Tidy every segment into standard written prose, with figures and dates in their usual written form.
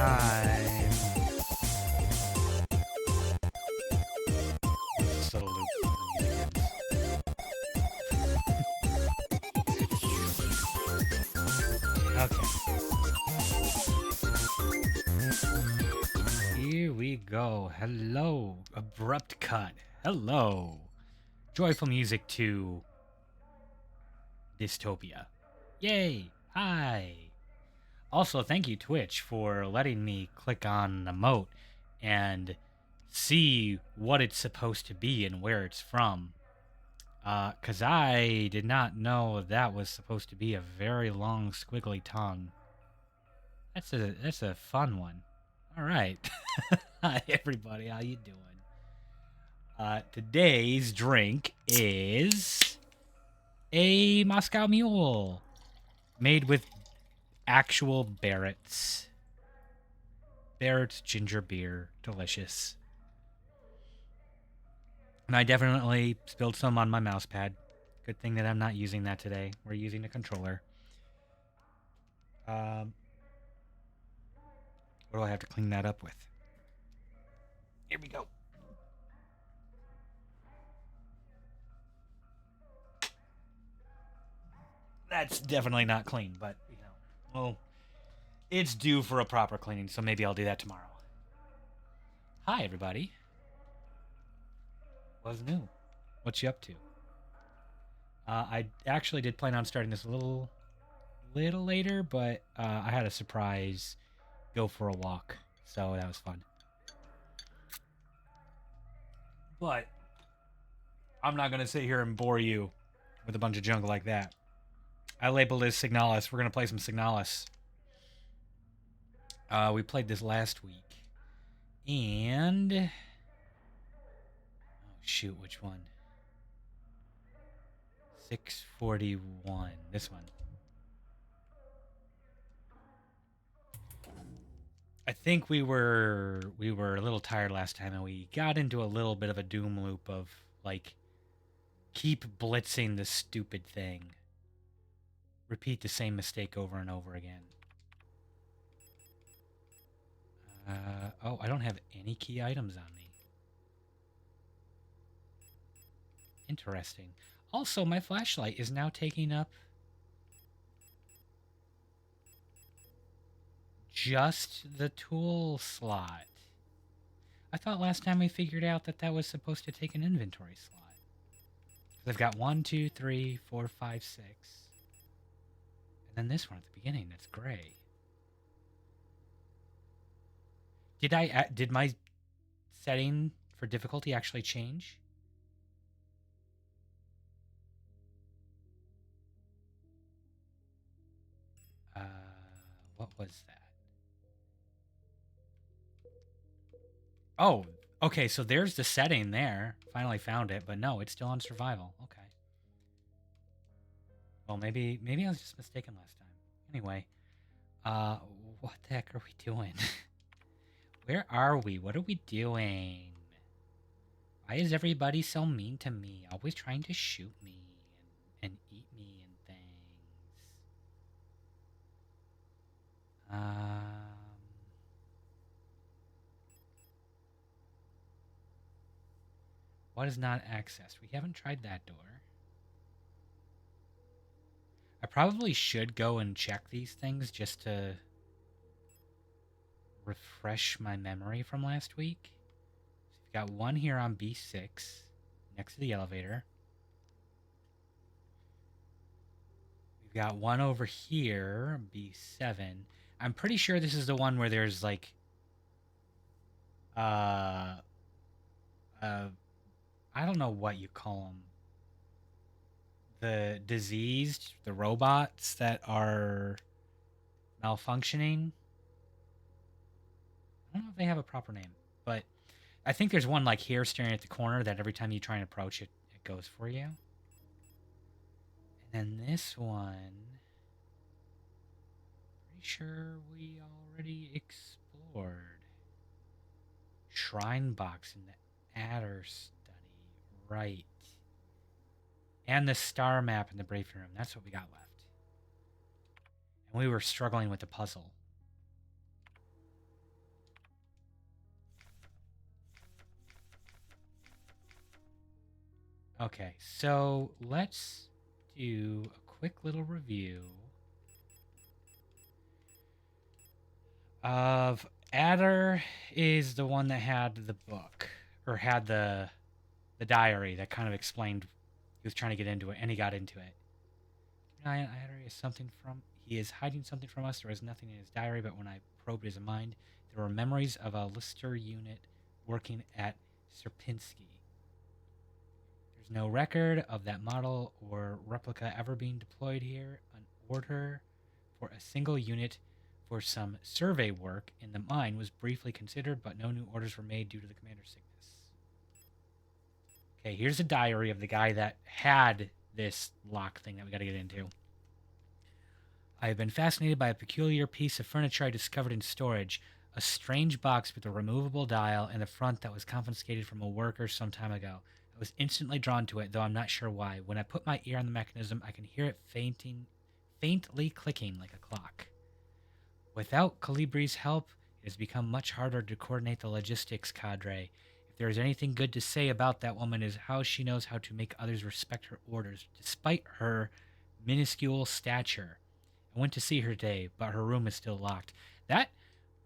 time. Just a little loop for the music ends. Okay. Here we go. Hello. Abrupt cut. Hello. Joyful music to Dystopia. Yay. Hi. Also, thank you, Twitch, for letting me click on the emote and see what it's supposed to be and where it's from. Because I did not know that was supposed to be a very long, squiggly tongue. That's a fun one. All right. Hi, everybody. How you doing? Today's drink is a Moscow Mule made with actual Barrett's. Barrett's ginger beer. Delicious. And I definitely spilled some on my mouse pad. Good thing that I'm not using that today. We're using a controller. What do I have to clean that up with? Here we go. That's definitely not clean, but, well, it's due for a proper cleaning, so maybe I'll do that tomorrow. Hi, everybody. What's new? What you up to? I actually did plan on starting this a little later, but I had a surprise go for a walk, so that was fun. But I'm not going to sit here and bore you with a bunch of junk like that. I labeled this Signalis. We're going to play some Signalis. We played this last week. And... oh, shoot, which one? 641. This one. I think we were a little tired last time, and we got into a little bit of a doom loop of, like, keep blitzing this stupid thing. Repeat the same mistake over and over again. Oh, I don't have any key items on me. Interesting. Also, my flashlight is now taking up just the tool slot. I thought last time we figured out that that was supposed to take an inventory slot. I've got 1, 2, 3, 4, 5, 6. And then this one at the beginning that's gray. Did my setting for difficulty actually change? What was that? Oh, okay, so there's the setting there. Finally found it, but no, it's still on survival. Okay. Well, maybe I was just mistaken last time. Anyway, what the heck are we doing? Where are we? What are we doing? Why is everybody so mean to me? Always trying to shoot me and eat me and things. What is not accessed? We haven't tried that door. I probably should go and check these things just to refresh my memory from last week. So we've got one here on B6 next to the elevator. We've got one over here, B7. I'm pretty sure this is the one where there's like I don't know what you call them. The diseased, the robots that are malfunctioning. I don't know if they have a proper name, but I think there's one like here staring at the corner that every time you try and approach it, it goes for you. And then this one, pretty sure we already explored. Shrine box in the Adder study, right. And the star map in the Brave room. That's what we got left. And we were struggling with the puzzle. Okay, so let's do a quick little review of Adder is the one that had the book or had the diary that kind of explained he was trying to get into it and he got into it. Adder is something from he is hiding something from us. There was nothing in his diary, but when I probed his mind, there were memories of a Lister unit working at Sierpinski. There's no record of that model or replica ever being deployed here. An order for a single unit for some survey work in the mine was briefly considered, but no new orders were made due to the commander's sickness. Okay, here's a diary of the guy that had this lock thing that we got to get into. I have been fascinated by a peculiar piece of furniture I discovered in storage, a strange box with a removable dial in the front that was confiscated from a worker some time ago. I was instantly drawn to it, though I'm not sure why. When I put my ear on the mechanism, I can hear it faintly clicking like a clock. Without Calibri's help, it has become much harder to coordinate the logistics cadre. If there is anything good to say about that woman, is how she knows how to make others respect her orders, despite her minuscule stature. I went to see her today, but her room is still locked. That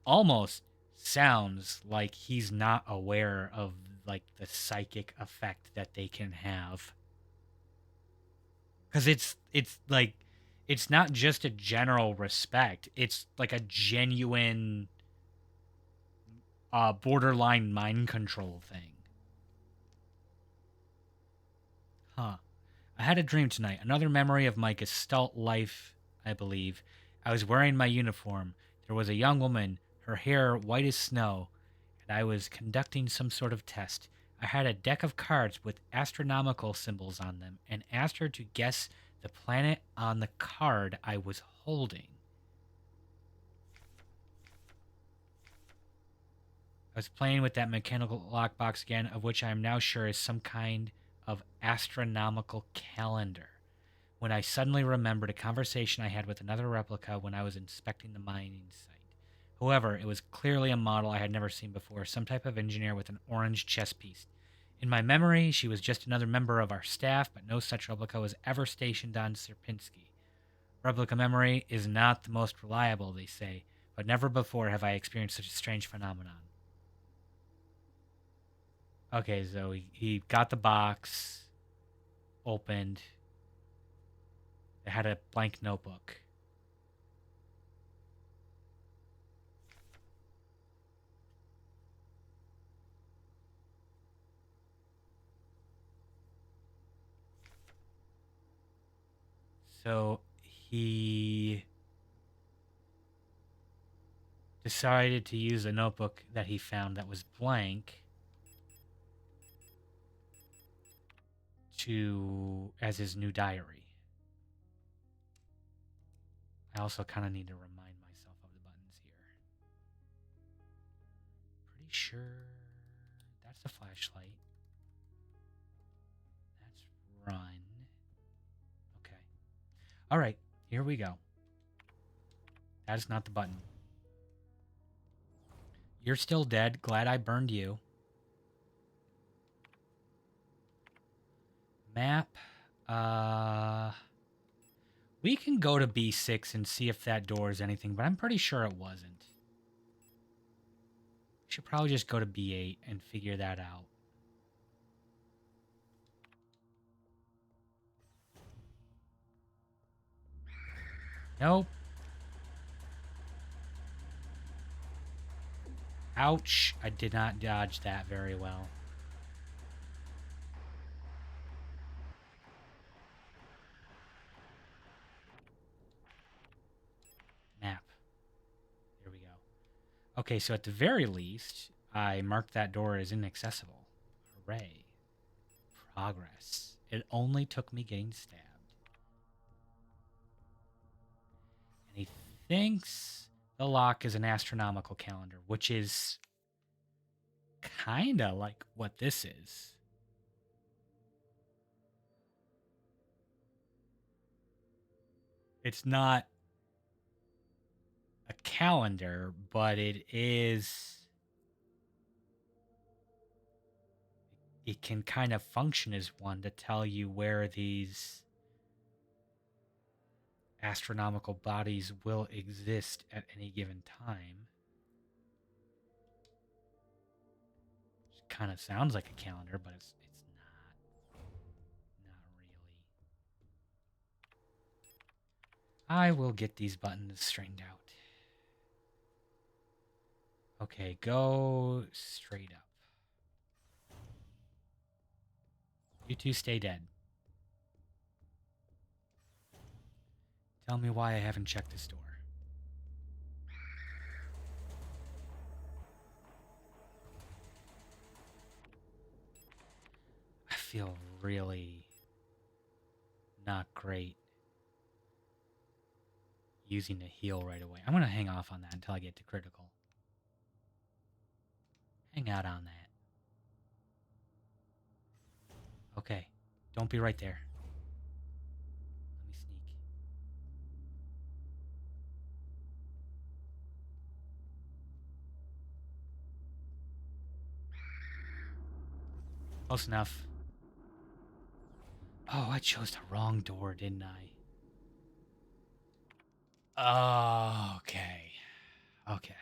almost sounds like he's not aware of like the psychic effect that they can have. Cuz it's like it's not just a general respect. It's like a genuine borderline mind control thing. Huh. I had a dream tonight. Another memory of my Gestalt life, I believe. I was wearing my uniform. There was a young woman, her hair white as snow, and I was conducting some sort of test. I had a deck of cards with astronomical symbols on them and asked her to guess the planet on the card I was holding. I was playing with that mechanical lockbox again, of which I am now sure is some kind of astronomical calendar, when I suddenly remembered a conversation I had with another replica when I was inspecting the mining site. However, it was clearly a model I had never seen before, some type of engineer with an orange chess piece. In my memory, she was just another member of our staff, but no such replica was ever stationed on Sierpinski. Replica memory is not the most reliable, they say, but never before have I experienced such a strange phenomenon. Okay, so he got the box opened. It had a blank notebook. So he decided to use a notebook that he found that was blank to as his new diary. I also kind of need to remind myself of the buttons here. Pretty sure that's the flashlight. That's run. Okay. All right, here we go. That is not the button. You're still dead. Glad I burned you. Map. We can go to B6 and see if that door is anything, but I'm pretty sure it wasn't. Should probably just go to B8 and figure that out. Nope. Ouch. I did not dodge that very well. Map. There we go. Okay, so at the very least, I marked that door as inaccessible. Hooray. Progress. It only took me getting stabbed. And he thinks the lock is an astronomical calendar, which is kind of like what this is. It's not a calendar, but it is it can kind of function as one to tell you where these astronomical bodies will exist at any given time. Which kind of sounds like a calendar, but it's not. Not really. I will get these buttons straightened out. Okay, go straight up. You two stay dead. Tell me why I haven't checked this door. I feel really not great using a heal right away. I'm going to hang off on that until I get to critical. Hang out on that. Okay, don't be right there. Let me sneak. Close enough. Oh, I chose the wrong door, didn't I? Oh, okay. Okay.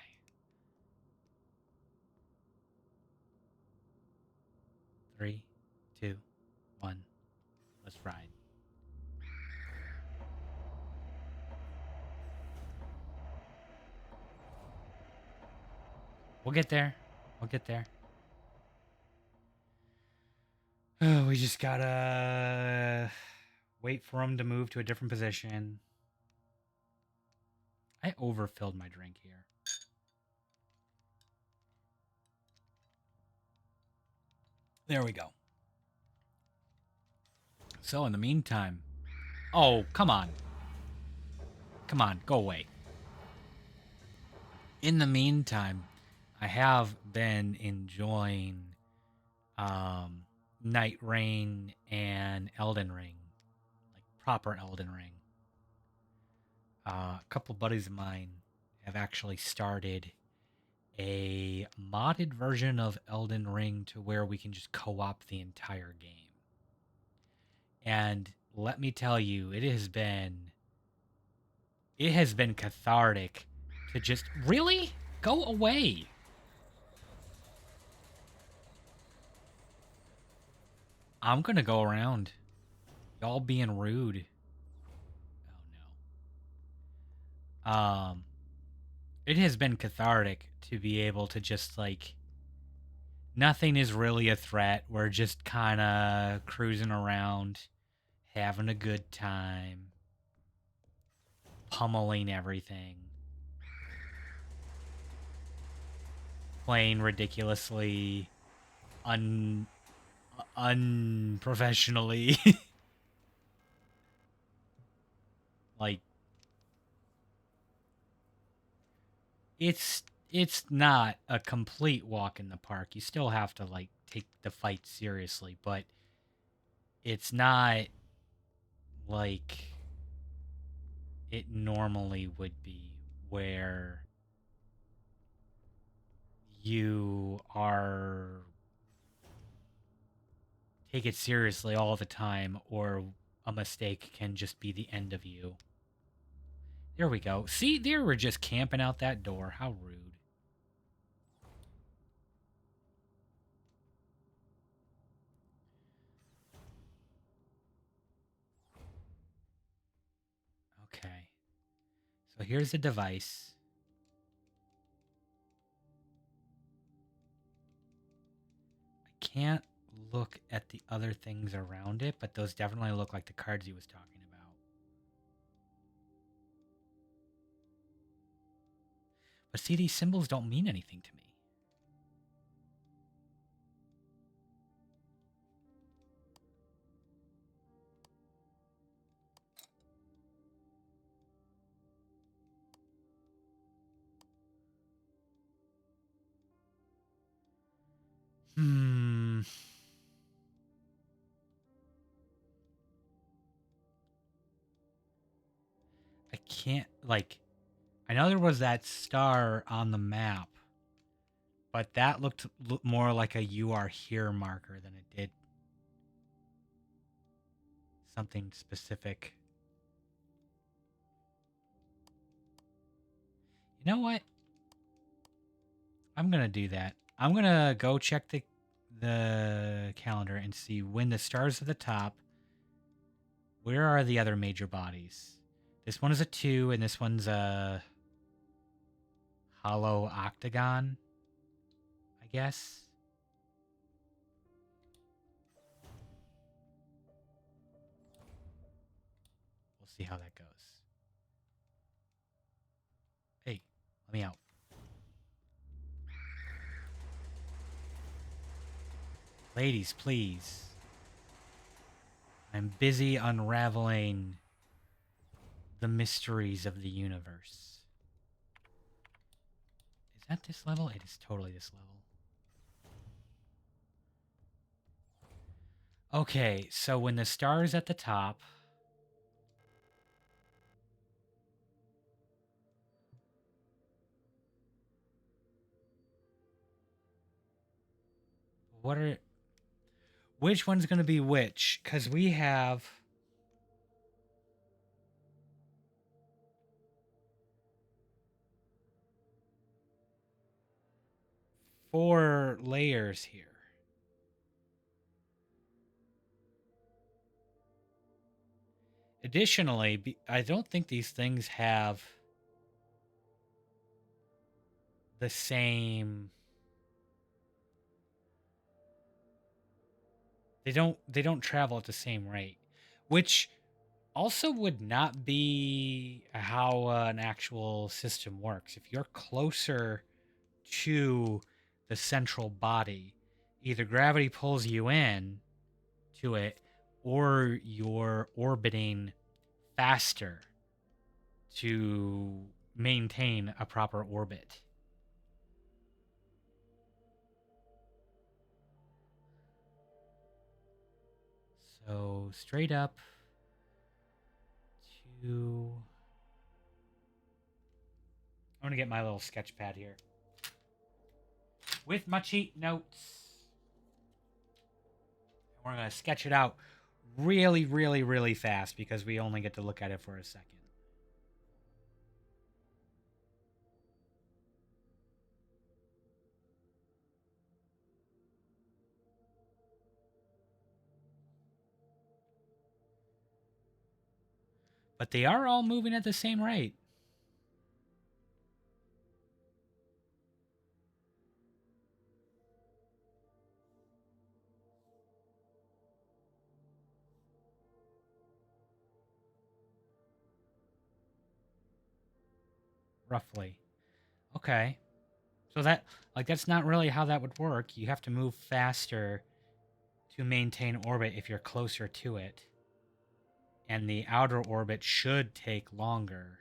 Three, two, one. Let's ride. We'll get there. We'll get there. Oh, we just gotta wait for him to move to a different position. I overfilled my drink here. There we go. So in the meantime... Oh, come on. Come on, go away. In the meantime, I have been enjoying Night Rain and Elden Ring. Like proper Elden Ring. A couple buddies of mine have actually started a modded version of Elden Ring to where we can just co-op the entire game. And let me tell you, it has been cathartic to just really go away. I'm gonna go around. Y'all being rude. Oh no. It has been cathartic to be able to just like nothing is really a threat. We're just kind of cruising around, having a good time, pummeling everything, playing ridiculously unprofessionally. Like it's not a complete walk in the park. You still have to like take the fight seriously, but it's not like it normally would be, where you are take it seriously all the time, or a mistake can just be the end of you. There we go. See, there we're just camping out that door. How rude. Okay. So here's the device. I can't look at the other things around it, but those definitely look like the cards he was talking about. But see, these symbols don't mean anything to me. I can't, like, I know there was that star on the map, But that looked more like a "you are here" marker than it did something specific. You know what? I'm gonna do that. I'm gonna go check the calendar and see when the stars at the top. Where are the other major bodies? This one is a 2, and this one's a hollow octagon, I guess. We'll see how that goes. Hey, let me out. Ladies, please. I'm busy unraveling the mysteries of the universe. Is that this level? It is totally this level. Okay, so when the star is at the top, which one's going to be which? Because we have 4 layers here. Additionally, I don't think these things have the same. They don't travel at the same rate, which also would not be how an actual system works. If you're closer to the central body, either gravity pulls you in to it or you're orbiting faster to maintain a proper orbit. So straight up to... I'm going to get my little sketch pad here with my cheat notes. We're going to sketch it out really, really, really fast because we only get to look at it for a second. But they are all moving at the same rate. Roughly. Okay. So that's not really how that would work. You have to move faster to maintain orbit if you're closer to it. And the outer orbit should take longer.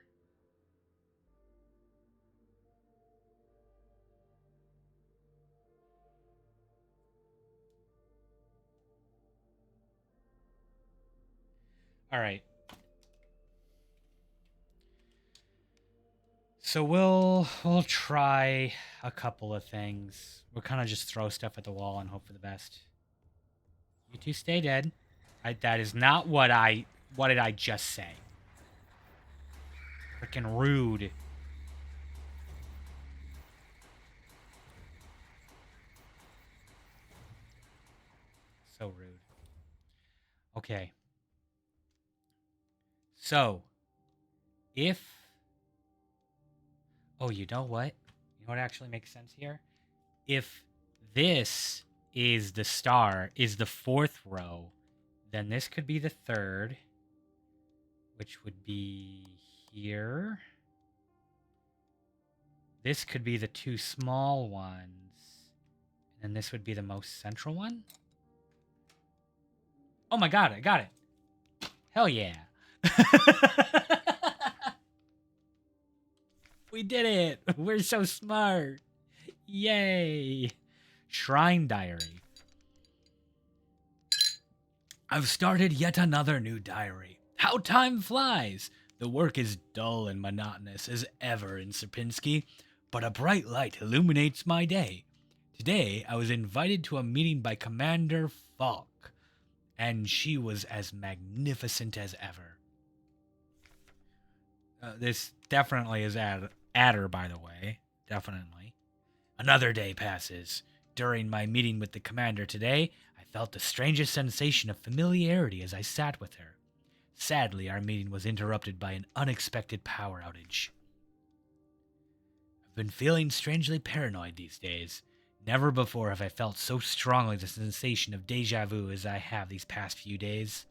All right. So we'll try a couple of things. We'll kind of just throw stuff at the wall and hope for the best. You two stay dead. That is not what did I just say? Freaking rude. So rude. Okay. So, if... Oh, you know what? You know what actually makes sense here? If this is the star, is the 4th row, then this could be the 3rd, which would be here. This could be the 2 small ones, and then this would be the most central one. Oh my god, I got it. Hell yeah. We did it. We're so smart. Yay. Shrine Diary. I've started yet another new diary. How time flies. The work is dull and monotonous as ever in Sierpinski, but a bright light illuminates my day. Today, I was invited to a meeting by Commander Falk, and she was as magnificent as ever. This definitely is Adder, by the way. Definitely. Another day passes. During my meeting with the commander today, I felt the strangest sensation of familiarity as I sat with her. Sadly, our meeting was interrupted by an unexpected power outage. I've been feeling strangely paranoid these days. Never before have I felt so strongly the sensation of deja vu as I have these past few days.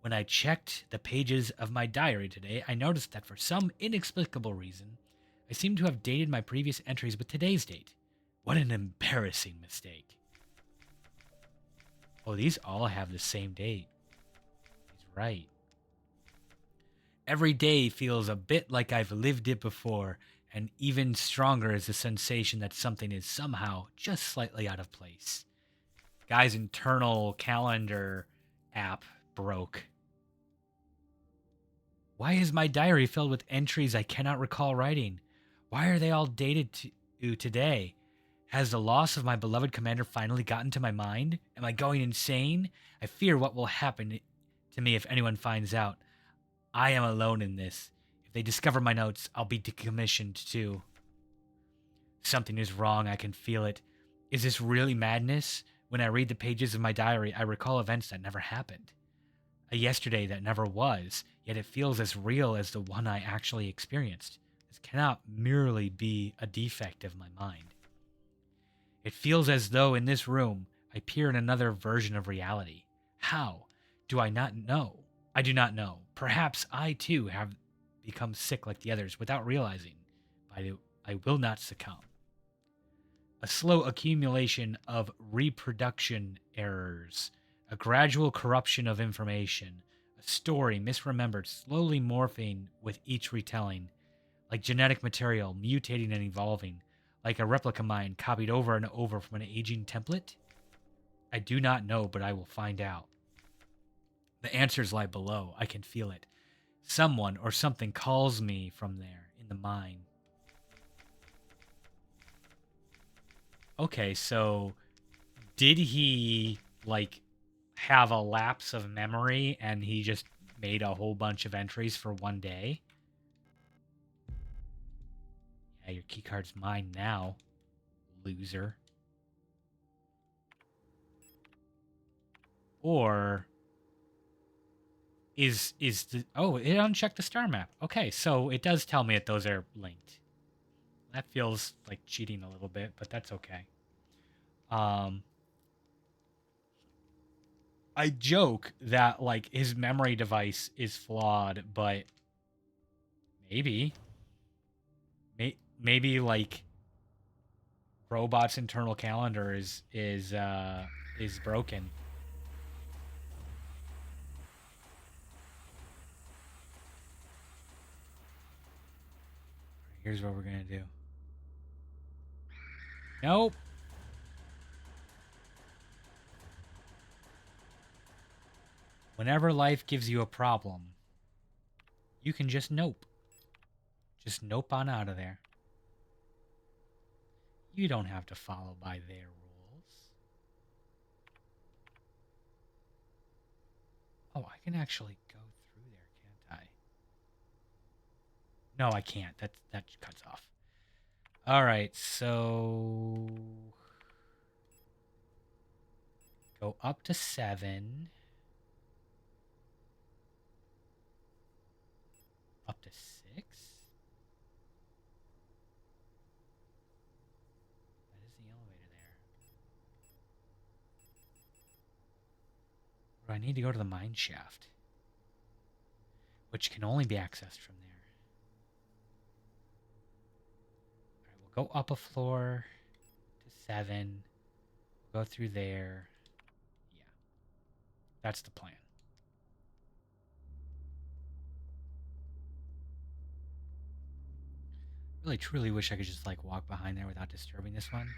When I checked the pages of my diary today, I noticed that for some inexplicable reason, I seem to have dated my previous entries with today's date. What an embarrassing mistake. Oh, these all have the same date. He's right. Every day feels a bit like I've lived it before, and even stronger is the sensation that something is somehow just slightly out of place. Guy's internal calendar app broke. Why is my diary filled with entries I cannot recall writing? Why are they all dated to today? Has the loss of my beloved commander finally gotten to my mind? Am I going insane? I fear what will happen to me if anyone finds out. I am alone in this. If they discover my notes, I'll be decommissioned too. Something is wrong, I can feel it. Is this really madness? When I read the pages of my diary, I recall events that never happened. A yesterday that never was, yet it feels as real as the one I actually experienced. This cannot merely be a defect of my mind. It feels as though in this room I peer in another version of reality. How? Do I not know? I do not know. Perhaps I too have become sick like the others without realizing, but I will not succumb. A slow accumulation of reproduction errors, a gradual corruption of information, a story misremembered slowly morphing with each retelling, like genetic material mutating and evolving, like a replica mind copied over and over from an aging template? I do not know, but I will find out. The answers lie below. I can feel it. Someone or something calls me from there in the mind. Okay, so did he have a lapse of memory and he just made a whole bunch of entries for one day? Yeah, your keycard's mine now, loser. Or is the it unchecked the star map. Okay, so it does tell me that those are linked. That feels like cheating a little bit, but that's okay. I joke that his memory device is flawed, but maybe maybe robot's internal calendar is broken. Here's what we're gonna do. Nope. Whenever life gives you a problem, you can just nope. Just nope on out of there. You don't have to follow by their rules. Oh, I can actually go through there, can't I? No, I can't. That cuts off. All right, so go up to 7. Up to 6. That is the elevator there. Or I need to go to the mine shaft, which can only be accessed from there. All right, we'll go up a floor to 7. We'll go through there. Yeah, that's the plan. Really, truly wish I could just walk behind there without disturbing this one.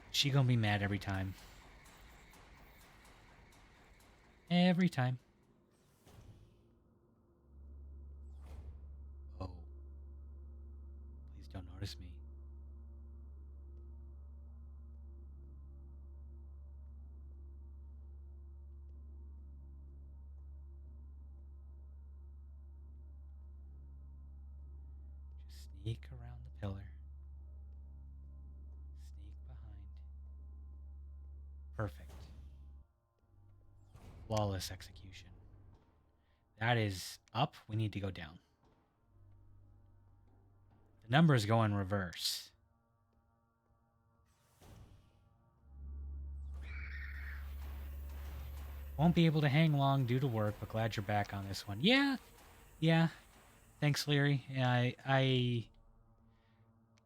She gonna be mad every time. Every time. Oh. Please don't notice me. Sneak around the pillar. Sneak behind. Perfect. Flawless execution. That is up. We need to go down. The numbers go in reverse. Won't be able to hang long due to work, but glad you're back on this one. Yeah. Thanks, Leary.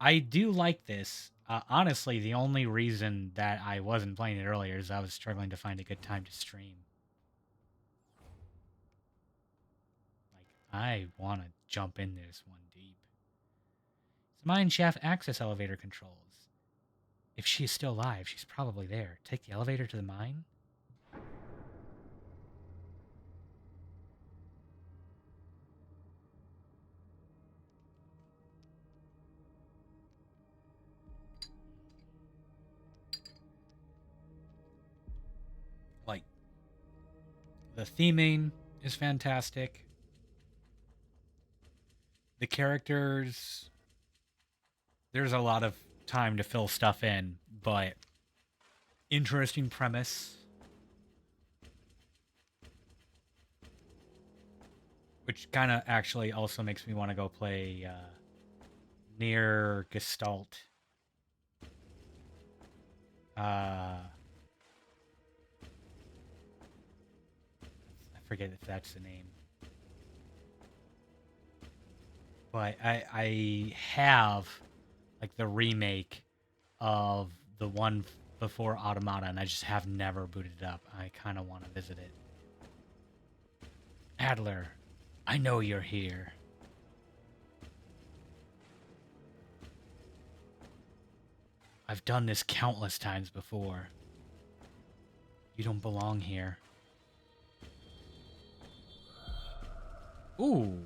I do like this. Honestly, the only reason that I wasn't playing it earlier is I was struggling to find a good time to stream. Like, I want to jump in this one deep. It's mine shaft access elevator controls. If she is still alive, she's probably there. Take the elevator to the mine? Like, the theming is fantastic. The characters, there's a lot of time to fill stuff in, but interesting premise. Which kind of actually also makes me want to go play Near Gestalt. I forget if that's the name. But I have like the remake of the one before Automata, and I just have never booted it up. I kind of want to visit it. Adler, I know you're here. I've done this countless times before. You don't belong here. Ooh.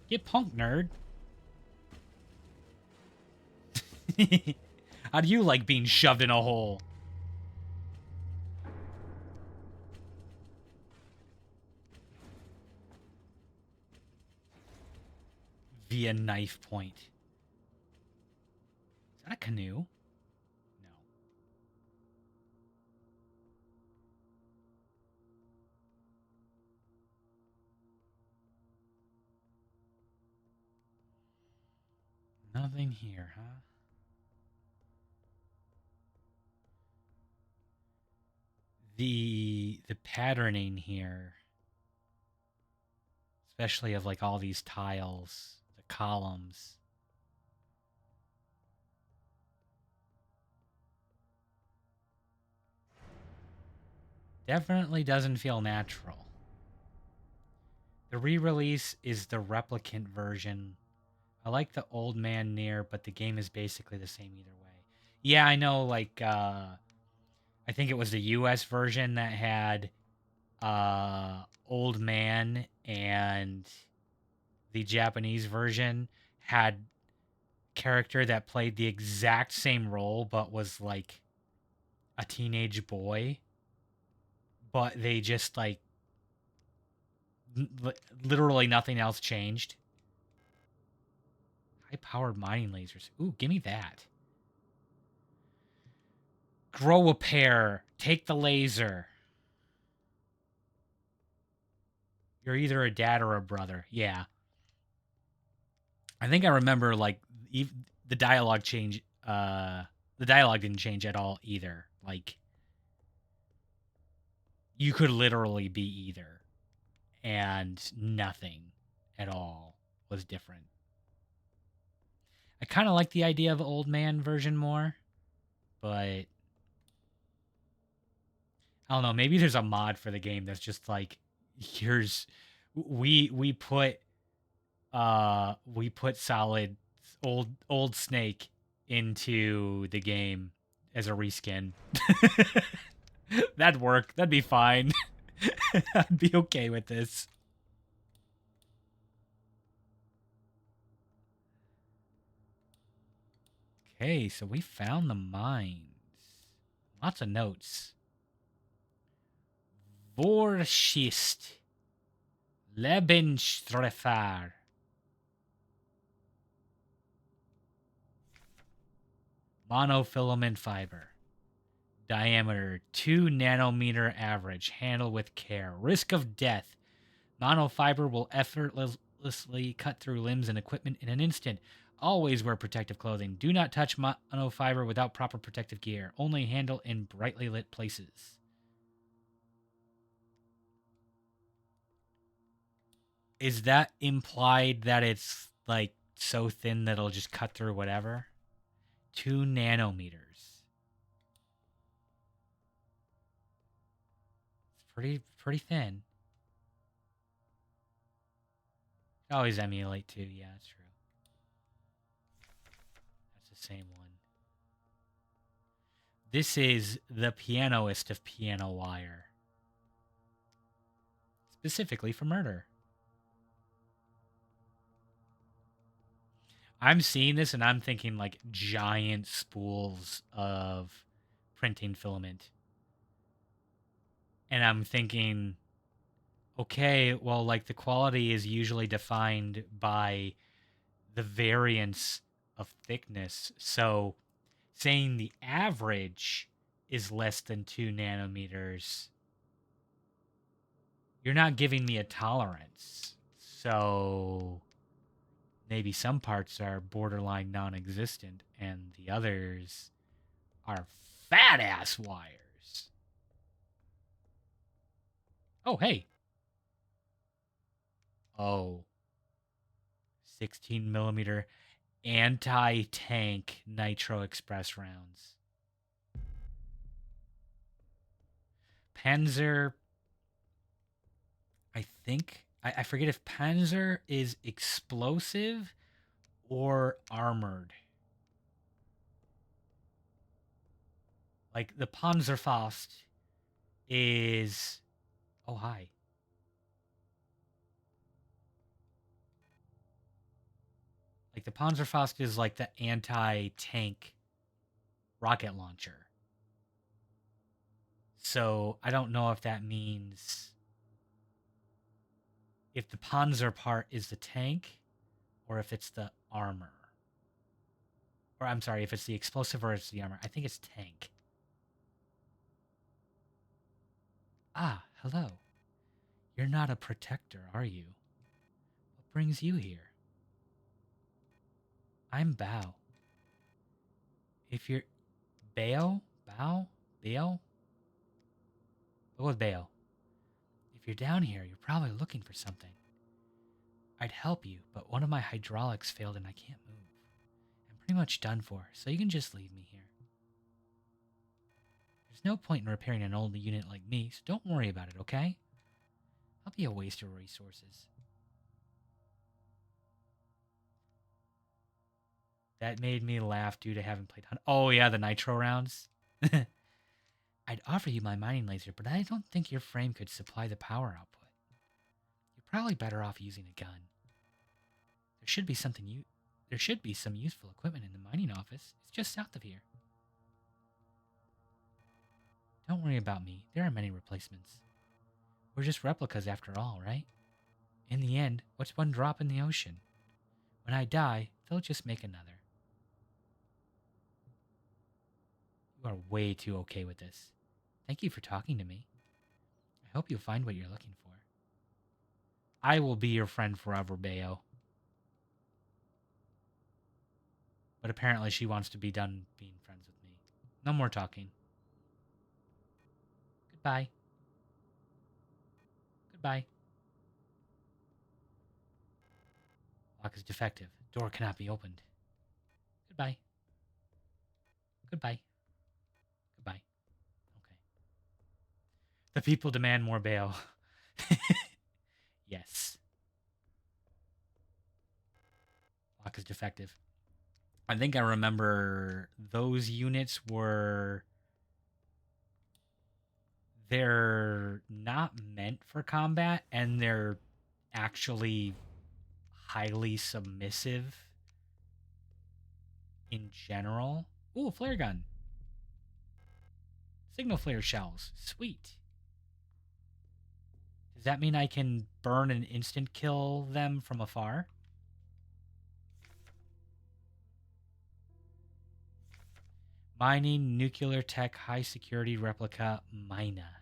Get punked, nerd. How do you like being shoved in a hole? Via knife point. Is that a canoe? No. Nothing here, huh? The patterning here, especially of like all these tiles, the columns. Definitely doesn't feel natural. The re-release is the replicant version. I like the Old Man Near, but the game is basically the same either way. Yeah, I know, like, I think it was the US version that had Old Man, and the Japanese version had character that played the exact same role but was like a teenage boy, but they just like literally nothing else changed. High powered mining lasers. Ooh, give me that. Grow a pair. Take the laser. You're either a dad or a brother. Yeah. I think I remember like the dialogue change. The dialogue didn't change at all either. Like, you could literally be either, and nothing at all was different. I kind of like the idea of Old Man version more, but I don't know. Maybe there's a mod for the game that's just like, here's we put solid old Snake into the game as a reskin. That'd work. That'd be fine. I'd be okay with this. Okay, so we found the mines. Lots of notes. Vorschist. Lebenstreffer. Monofilament fiber. Diameter 2 nanometer average. Handle with care. Risk of death. Monofiber will effortlessly cut through limbs and equipment in an instant. Always wear protective clothing. Do not touch monofiber without proper protective gear. Only handle in brightly lit places. Is that implied that it's like so thin that it'll just cut through whatever? 2 nanometers. It's pretty thin. Always emulate too. Yeah, that's true. That's the same one. This is the pianoist of piano wire. Specifically for murder. I'm seeing this and I'm thinking like giant spools of printing filament. And I'm thinking, okay, well, like the quality is usually defined by the variance of thickness. So saying the average is less than 2 nanometers, you're not giving me a tolerance. So maybe some parts are borderline non-existent and the others are fat ass wires. Oh, hey. Oh. 16 millimeter anti-tank nitro express rounds. Panzer, I think, I forget if Panzer is explosive or armored. Like the Panzerfaust is, oh hi. Like the Panzerfaust is like the anti-tank rocket launcher. So I don't know if that means if the Panzer part is the tank or if it's the armor. Or I'm sorry, if it's the explosive or it's the armor. I think it's tank. Ah, hello. You're not a protector, are you? What brings you here? I'm Bao. If you're... Bao? Bao? Bao? What was Bao? If you're down here, you're probably looking for something. I'd help you, but one of my hydraulics failed and I can't move. I'm pretty much done for, so you can just leave me here. There's no point in repairing an old unit like me, so don't worry about it, okay? I'll be a waste of resources. That made me laugh due to having played... Oh, yeah, the nitro rounds. I'd offer you my mining laser, but I don't think your frame could supply the power output. You're probably better off using a gun. There should be some useful equipment in the mining office. It's just south of here. Don't worry about me. There are many replacements. We're just replicas after all, right? In the end, what's one drop in the ocean? When I die, they'll just make another. You are way too okay with this. Thank you for talking to me. I hope you'll find what you're looking for. I will be your friend forever, Bayo. But apparently she wants to be done being friends with me. No more talking. Goodbye. Goodbye. Lock is defective. Door cannot be opened. Goodbye. Goodbye. Goodbye. Okay. The people demand more bail. Yes. Lock is defective. I think I remember those units were... They're not meant for combat, and they're actually highly submissive in general. Ooh, flare gun. Signal flare shells. Sweet. Does that mean I can burn and instant kill them from afar? Mining nuclear tech high security replica mina.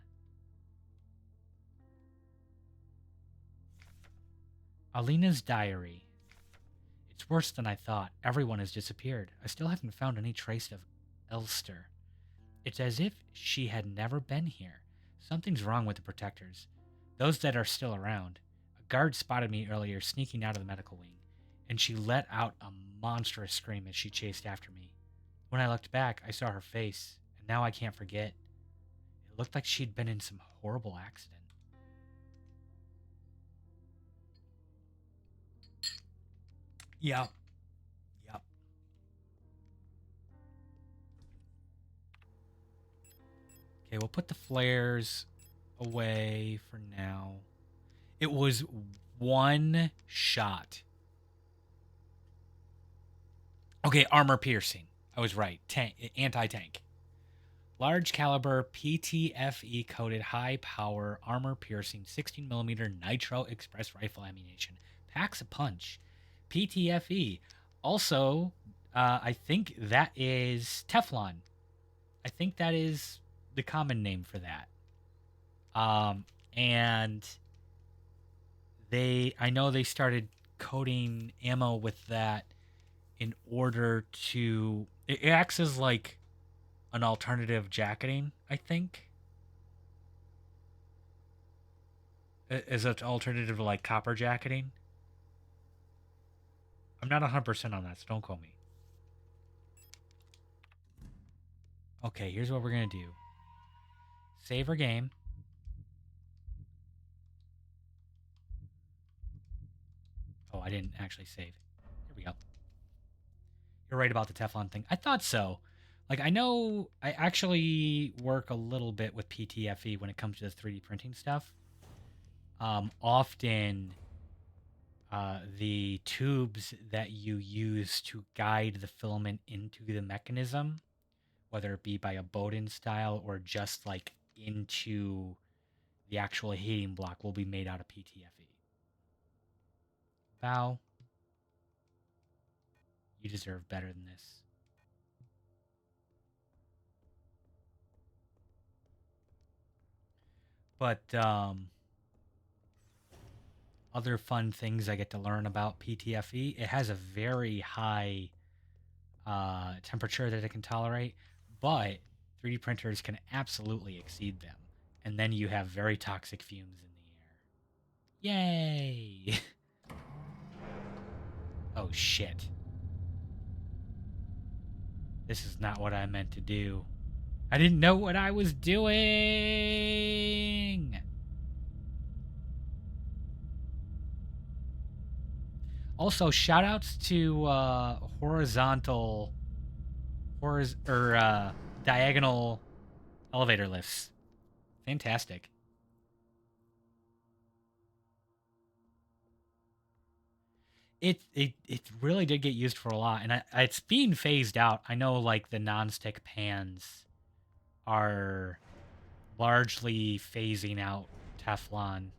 Alina's diary. It's worse than I thought. Everyone has disappeared. I still haven't found any trace of Elster. It's as if she had never been here. Something's wrong with the protectors. Those that are still around. A guard spotted me earlier sneaking out of the medical wing, and she let out a monstrous scream as she chased after me. When I looked back, I saw her face, and now I can't forget. It looked like she'd been in some horrible accident. Yep. Yep. Okay, we'll put the flares away for now. It was one shot. Okay, armor piercing. I was right. Tank, anti-tank. Large caliber PTFE coated high power armor piercing 16mm nitro express rifle ammunition. Packs a punch. PTFE. Also, I think that is Teflon. I think that is the common name for that. And I know they started coating ammo with that in order to, it acts as like an alternative jacketing, I think. As an alternative to like copper jacketing. I'm not 100% on that, so don't quote me. Okay, here's what we're going to do. Save our game. Oh, I didn't actually save. Here we go. You're right about the Teflon thing. I thought so. Like, I know I actually work a little bit with PTFE when it comes to the 3D printing stuff. Often, the tubes that you use to guide the filament into the mechanism, whether it be by a Bowden style or just like into the actual heating block, will be made out of PTFE. Bow, you deserve better than this. But other fun things I get to learn about PTFE, it has a very high temperature that it can tolerate, but 3D printers can absolutely exceed them. And then you have very toxic fumes in the air. Yay! Oh shit. This is not what I meant to do. I didn't know what I was doing! Also, shoutouts to diagonal elevator lifts. Fantastic. It really did get used for a lot, and it's being phased out. I know, like, the nonstick pans are largely phasing out Teflon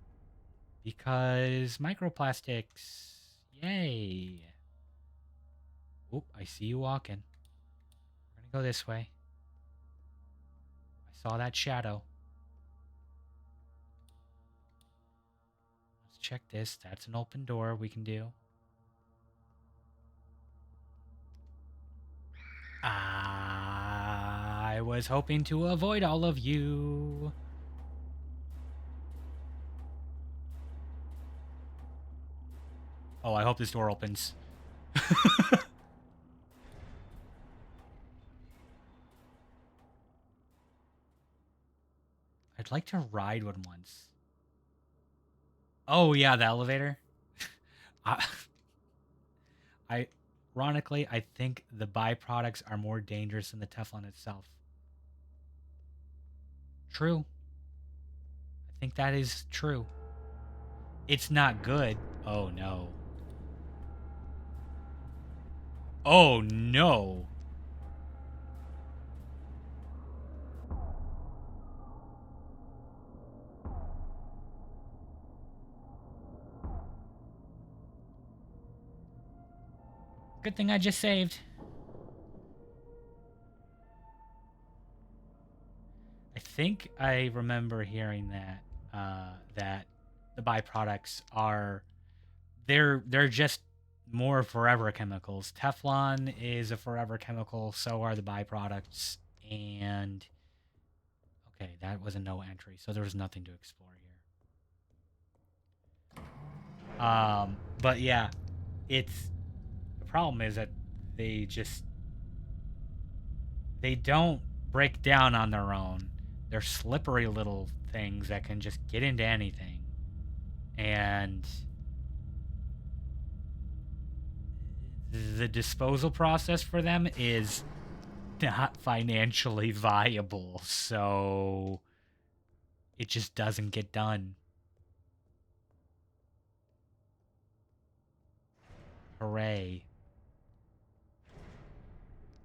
because microplastics. Yay! Oop! I see you walking. We're gonna go this way. I saw that shadow. Let's check this. That's an open door we can do. I was hoping to avoid all of you. Oh, I hope this door opens. I'd like to ride one once. Oh, yeah, the elevator. Ironically, I think the byproducts are more dangerous than the Teflon itself. True. I think that is true. It's not good. Oh, no. Oh, no. Good thing I just saved. think I remember hearing that that the byproducts are they're just more forever chemicals. Teflon is a forever chemical, so are the byproducts. And okay, that was a no entry, so there was nothing to explore here. But yeah, it's the problem is that they just they don't break down on their own. They're slippery little things that can just get into anything. And the disposal process for them is not financially viable, so it just doesn't get done. Hooray.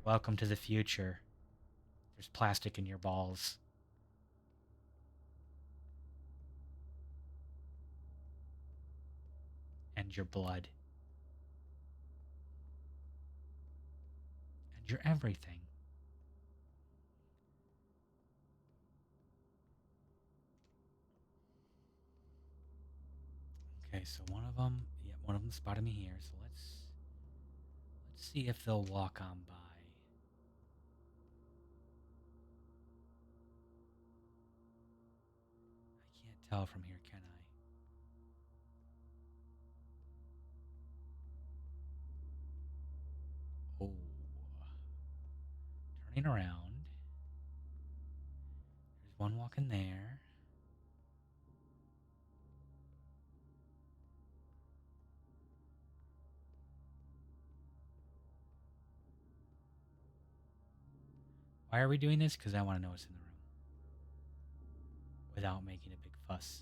Welcome to the future. There's plastic in your balls. And your blood. And your everything. Okay, so one of them spotted me here, so let's see if they'll walk on by. I can't tell from here, can I? Oh. Turning around. There's one walking there. Why are we doing this? Because I want to know what's in the room. Without making a big fuss.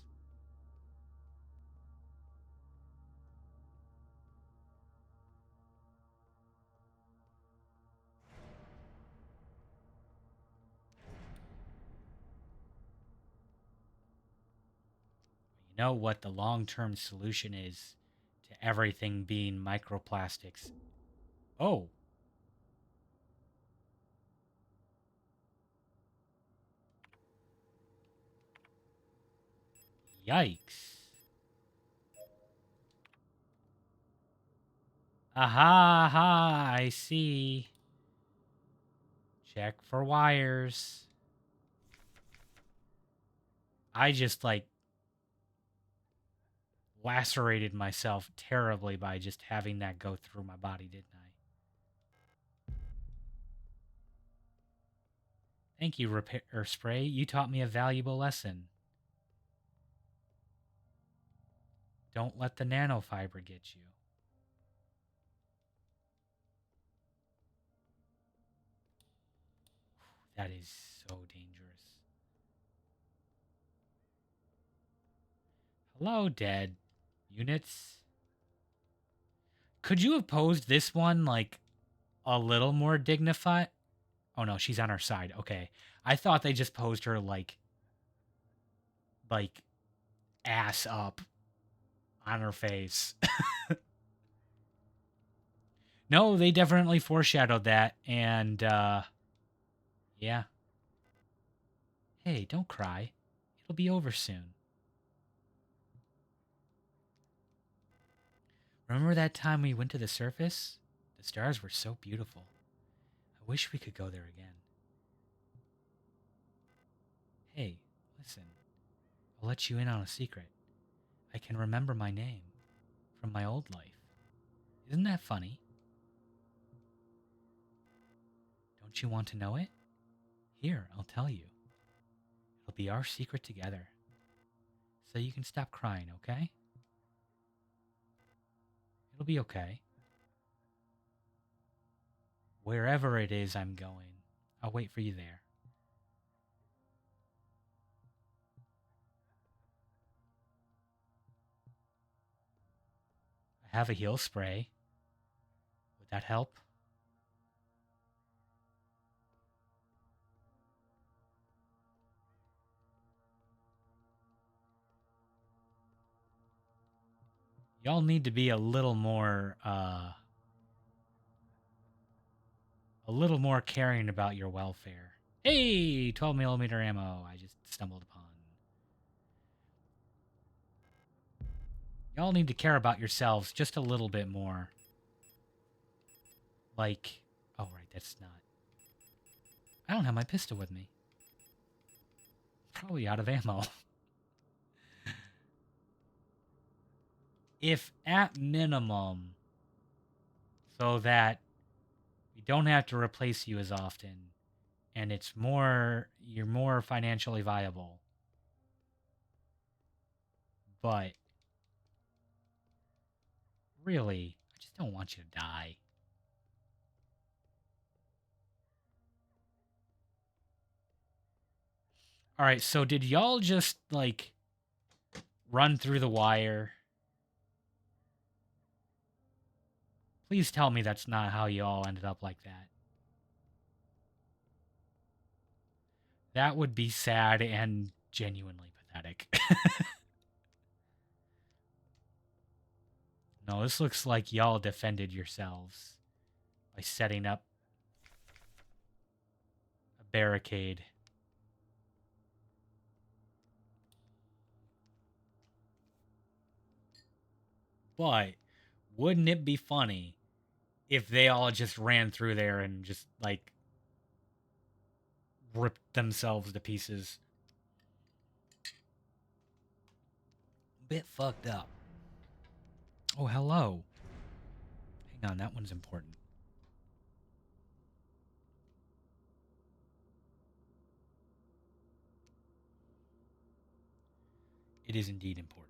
You know what the long-term solution is to everything being microplastics? Oh. Yikes. Aha, aha, I see. Check for wires. I just, like, lacerated myself terribly by just having that go through my body, didn't I? Thank you, Repair Spray. You taught me a valuable lesson. Don't let the nanofiber get you. That is so dangerous. Hello, dead units. Could you have posed this one, like, a little more dignified? Oh, no, she's on our side. Okay. I thought they just posed her, like, ass up on her face. No, they definitely foreshadowed that, and, yeah. Hey, don't cry. It'll be over soon. Remember that time we went to the surface? The stars were so beautiful. I wish we could go there again. Hey, listen. I'll let you in on a secret. I can remember my name from my old life. Isn't that funny? Don't you want to know it? Here, I'll tell you. It'll be our secret together. So you can stop crying, okay? It'll be okay. Wherever it is I'm going, I'll wait for you there. I have a heal spray. Would that help? Y'all need to be a little more caring about your welfare. Hey, 12mm ammo I just stumbled upon. Y'all need to care about yourselves just a little bit more. Like, oh right, that's not. I don't have my pistol with me. Probably out of ammo. If at minimum, so that we don't have to replace you as often, and you're more financially viable. But really, I just don't want you to die. All right, so did y'all just like run through the wire? Please tell me that's not how you all ended up like that. That would be sad and genuinely pathetic. No, this looks like y'all defended yourselves by setting up a barricade. But wouldn't it be funny if they all just ran through there and just like ripped themselves to pieces? Bit fucked up. Oh, hello. Hang on, that one's important. It is indeed important.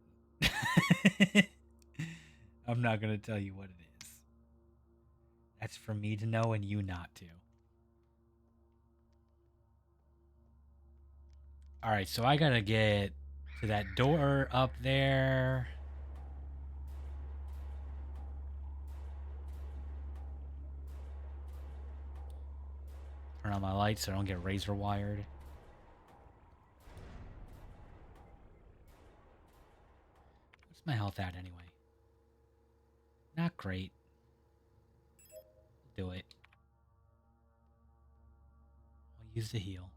I'm not going to tell you what it is. That's for me to know and you not to. Alright, so I gotta get to that door up there. Turn on my lights so I don't get razor wired. What's my health at anyway? Not great. Do it. I'll use the heal.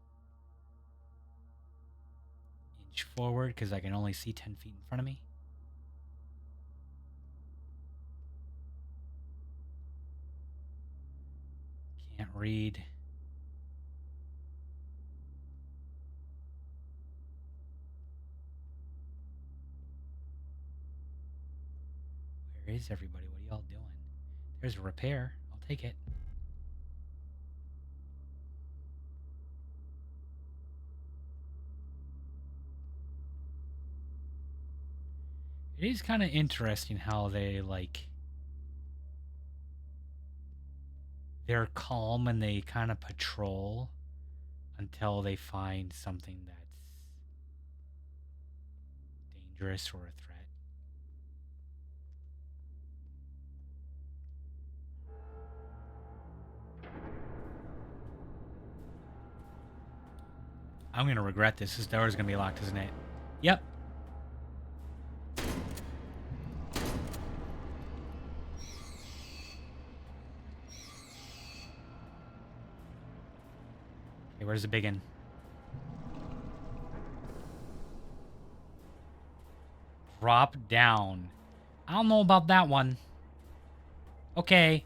Inch forward because I can only see 10 feet in front of me. Can't read. Where is everybody? What are y'all doing? There's a repair. I'll take it. It is kind of interesting how they, like, they're calm and they kind of patrol until they find something that's dangerous or a threat. I'm going to regret this. This door is going to be locked, isn't it? Yep. Okay, where's the big one? Drop down. I don't know about that one. Okay.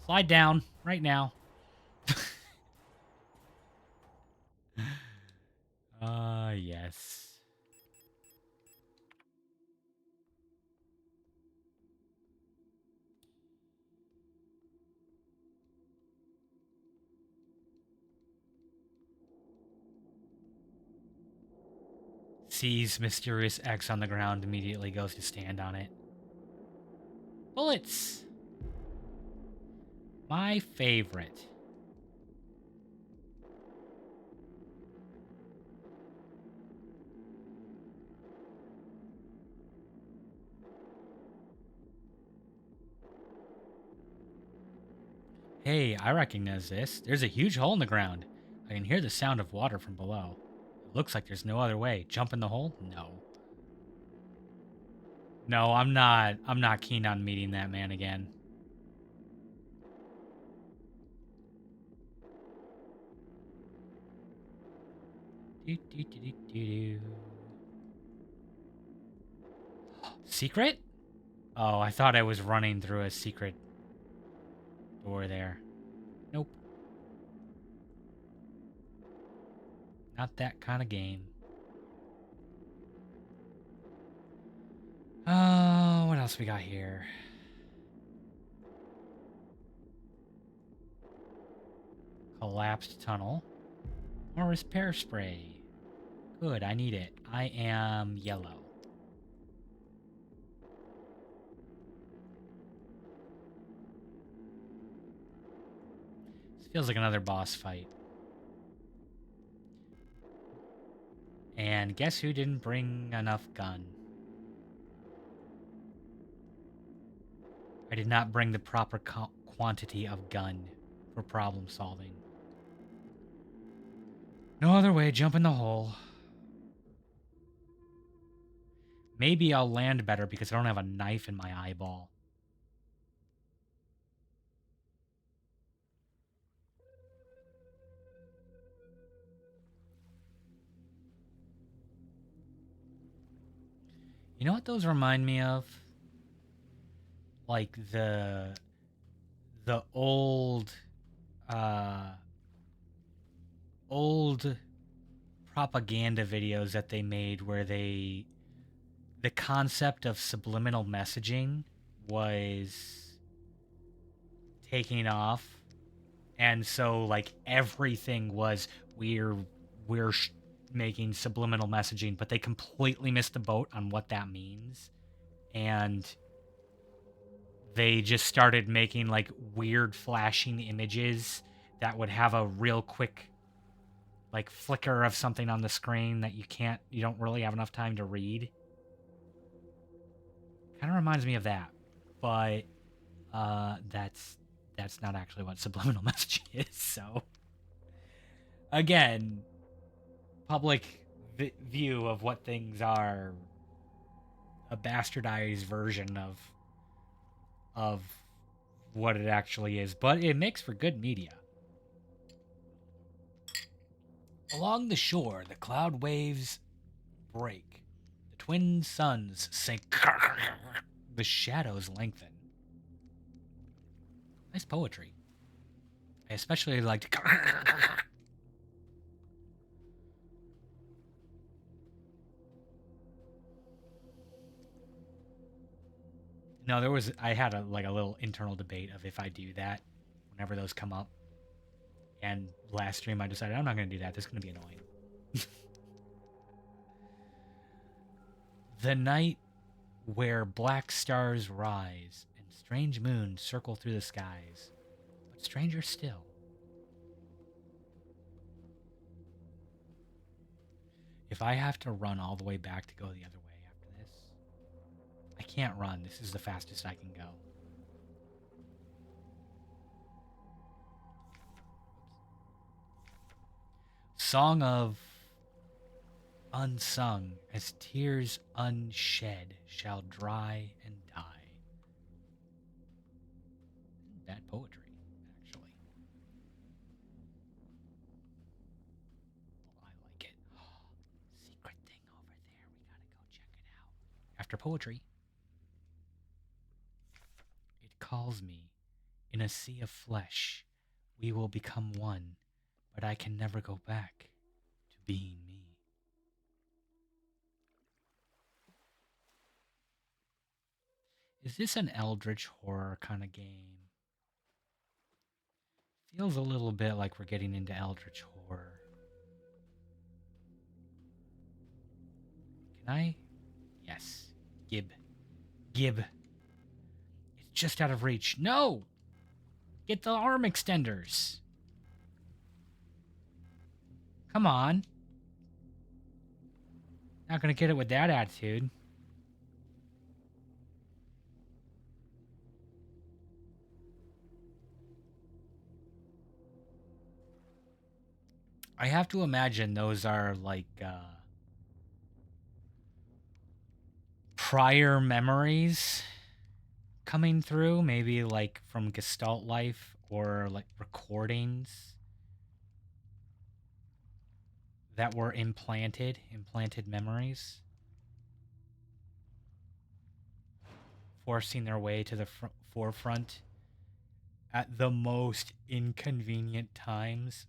Slide down right now. Yes. Sees mysterious X on the ground, immediately goes to stand on it. Bullets! My favorite. Hey, I recognize this. There's a huge hole in the ground. I can hear the sound of water from below. It looks like there's no other way. Jump in the hole? No. No, I'm not keen on meeting that man again. Secret? Oh, I thought I was running through a secret door there. Nope. Not that kind of game. Oh, what else we got here? Collapsed tunnel. More repair spray. Good, I need it. I am yellow. This feels like another boss fight. And guess who didn't bring enough gun? I did not bring the proper quantity of gun for problem solving. No other way, jump in the hole. Maybe I'll land better because I don't have a knife in my eyeball. You know what those remind me of? Like the old old propaganda videos that they made where the concept of subliminal messaging was taking off, and so like everything was we're making subliminal messaging, but they completely missed the boat on what that means, and they just started making like weird flashing images that would have a real quick like flicker of something on the screen that you don't really have enough time to read. Kind of reminds me of that, but that's not actually what subliminal messaging is. So again, public view of what things are, a bastardized version of what it actually is, but it makes for good media. Along the shore, the cloud waves break. The twin suns sink. The shadows lengthen. Nice poetry. I especially liked. No, I had a little internal debate of if I do that whenever those come up. And last stream I decided I'm not going to do that. This is going to be annoying. The night where black stars rise and strange moons circle through the skies, but stranger still. If I have to run all the way back to go the other way after this, I can't run. This is the fastest I can go. Song of unsung, as tears unshed shall dry and die. Bad poetry, actually. Well, I like it. Secret thing over there. We gotta go check it out. After poetry, it calls me. In a sea of flesh, we will become one, but I can never go back to being me. Is this an eldritch horror kind of game? Feels a little bit like we're getting into eldritch horror. Can I? Yes. Gib. It's just out of reach. No! Get the arm extenders. Come on. Not gonna get it with that attitude. I have to imagine those are like prior memories coming through, maybe like from Gestalt life or like recordings that were implanted memories, forcing their way to the forefront at the most inconvenient times.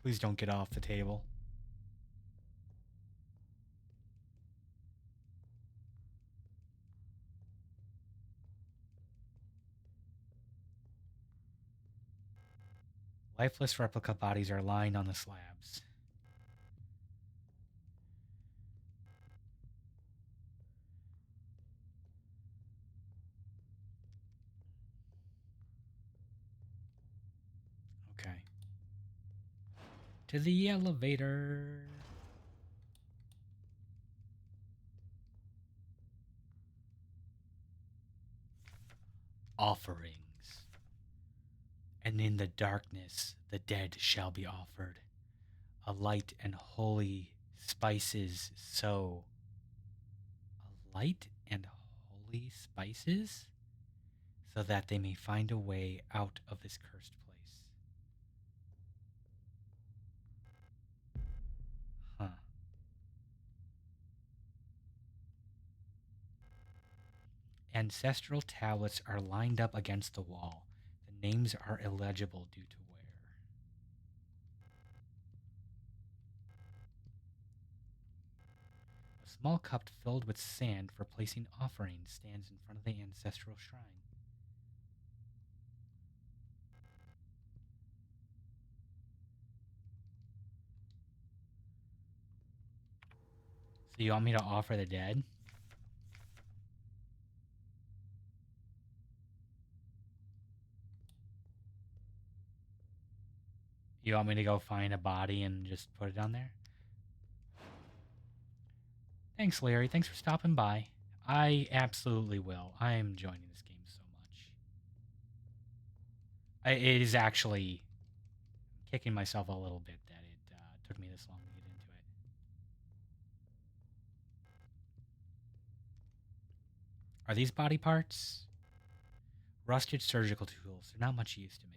Please don't get off the table. Lifeless replica bodies are lying on the slabs. Okay. To the elevator. Offerings. And in the darkness the dead shall be offered. A light and holy spices sow. A light and holy spices? So that they may find a way out of this cursed place. Huh. Ancestral tablets are lined up against the wall. The names are illegible due to wear. A small cup filled with sand for placing offerings stands in front of the ancestral shrine. So you want me to offer the dead? You want me to go find a body and just put it on there? Thanks, Larry. Thanks for stopping by. I absolutely will. I am enjoying this game so much. It is actually kicking myself a little bit that it took me this long to get into it. Are these body parts? Rusted surgical tools. They're not much use to me.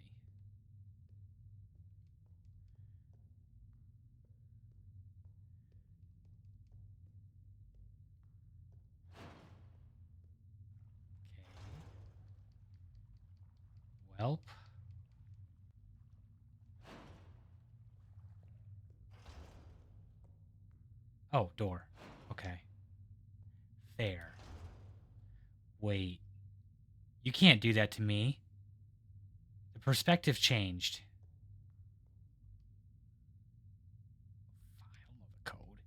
Okay. Welp. Oh, door. Okay. Fair. Wait. You can't do that to me. The perspective changed. I don't know the code.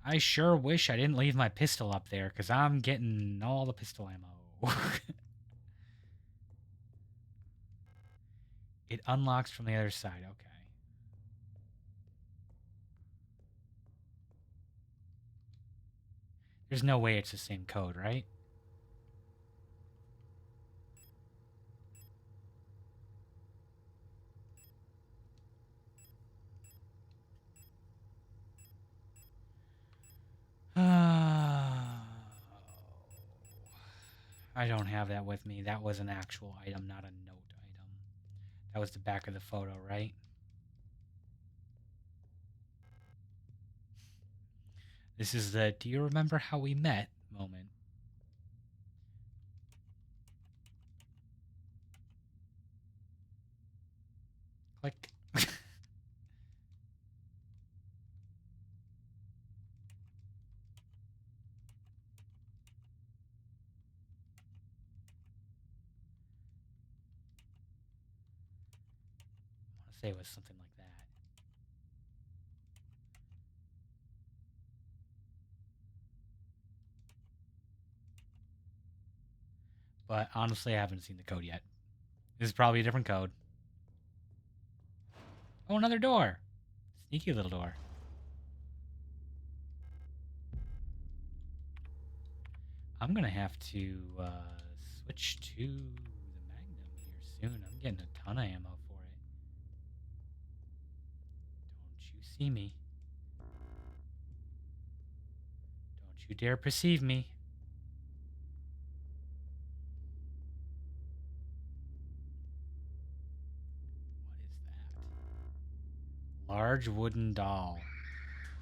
I sure wish I didn't leave my pistol up there, because I'm getting all the pistol ammo. It unlocks from the other side. Okay. There's no way it's the same code, right? I don't have that with me. That was an actual item, not a note item. That was the back of the photo, right? This is the "do you remember how we met" moment. Click. I want to say it was something like that. But honestly, I haven't seen the code yet. This is probably a different code. Oh, another door. Sneaky little door. I'm going to have to switch to the Magnum here soon. I'm getting a ton of ammo for it. Don't you see me. Don't you dare perceive me. What is large wooden doll.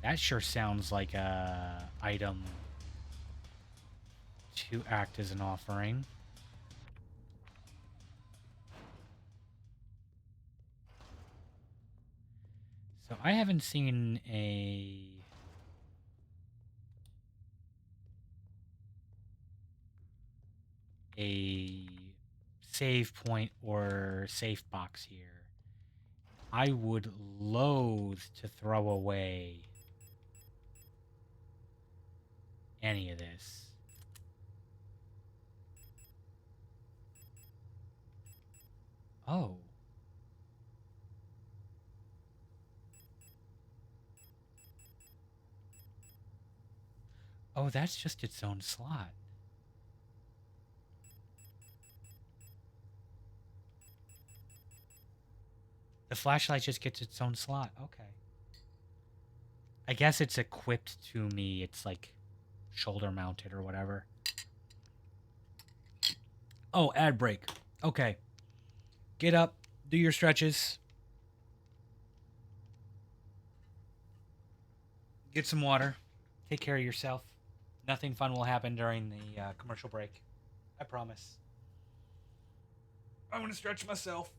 That sure sounds like a item to act as an offering. So I haven't seen a save point or safe box here. I would loathe to throw away any of this. Oh. Oh, that's just its own slot. The flashlight just gets its own slot. Okay. I guess it's equipped to me. It's like shoulder mounted or whatever. Oh, ad break. Okay. Get up. Do your stretches. Get some water. Take care of yourself. Nothing fun will happen during the commercial break. I promise. I want to stretch myself.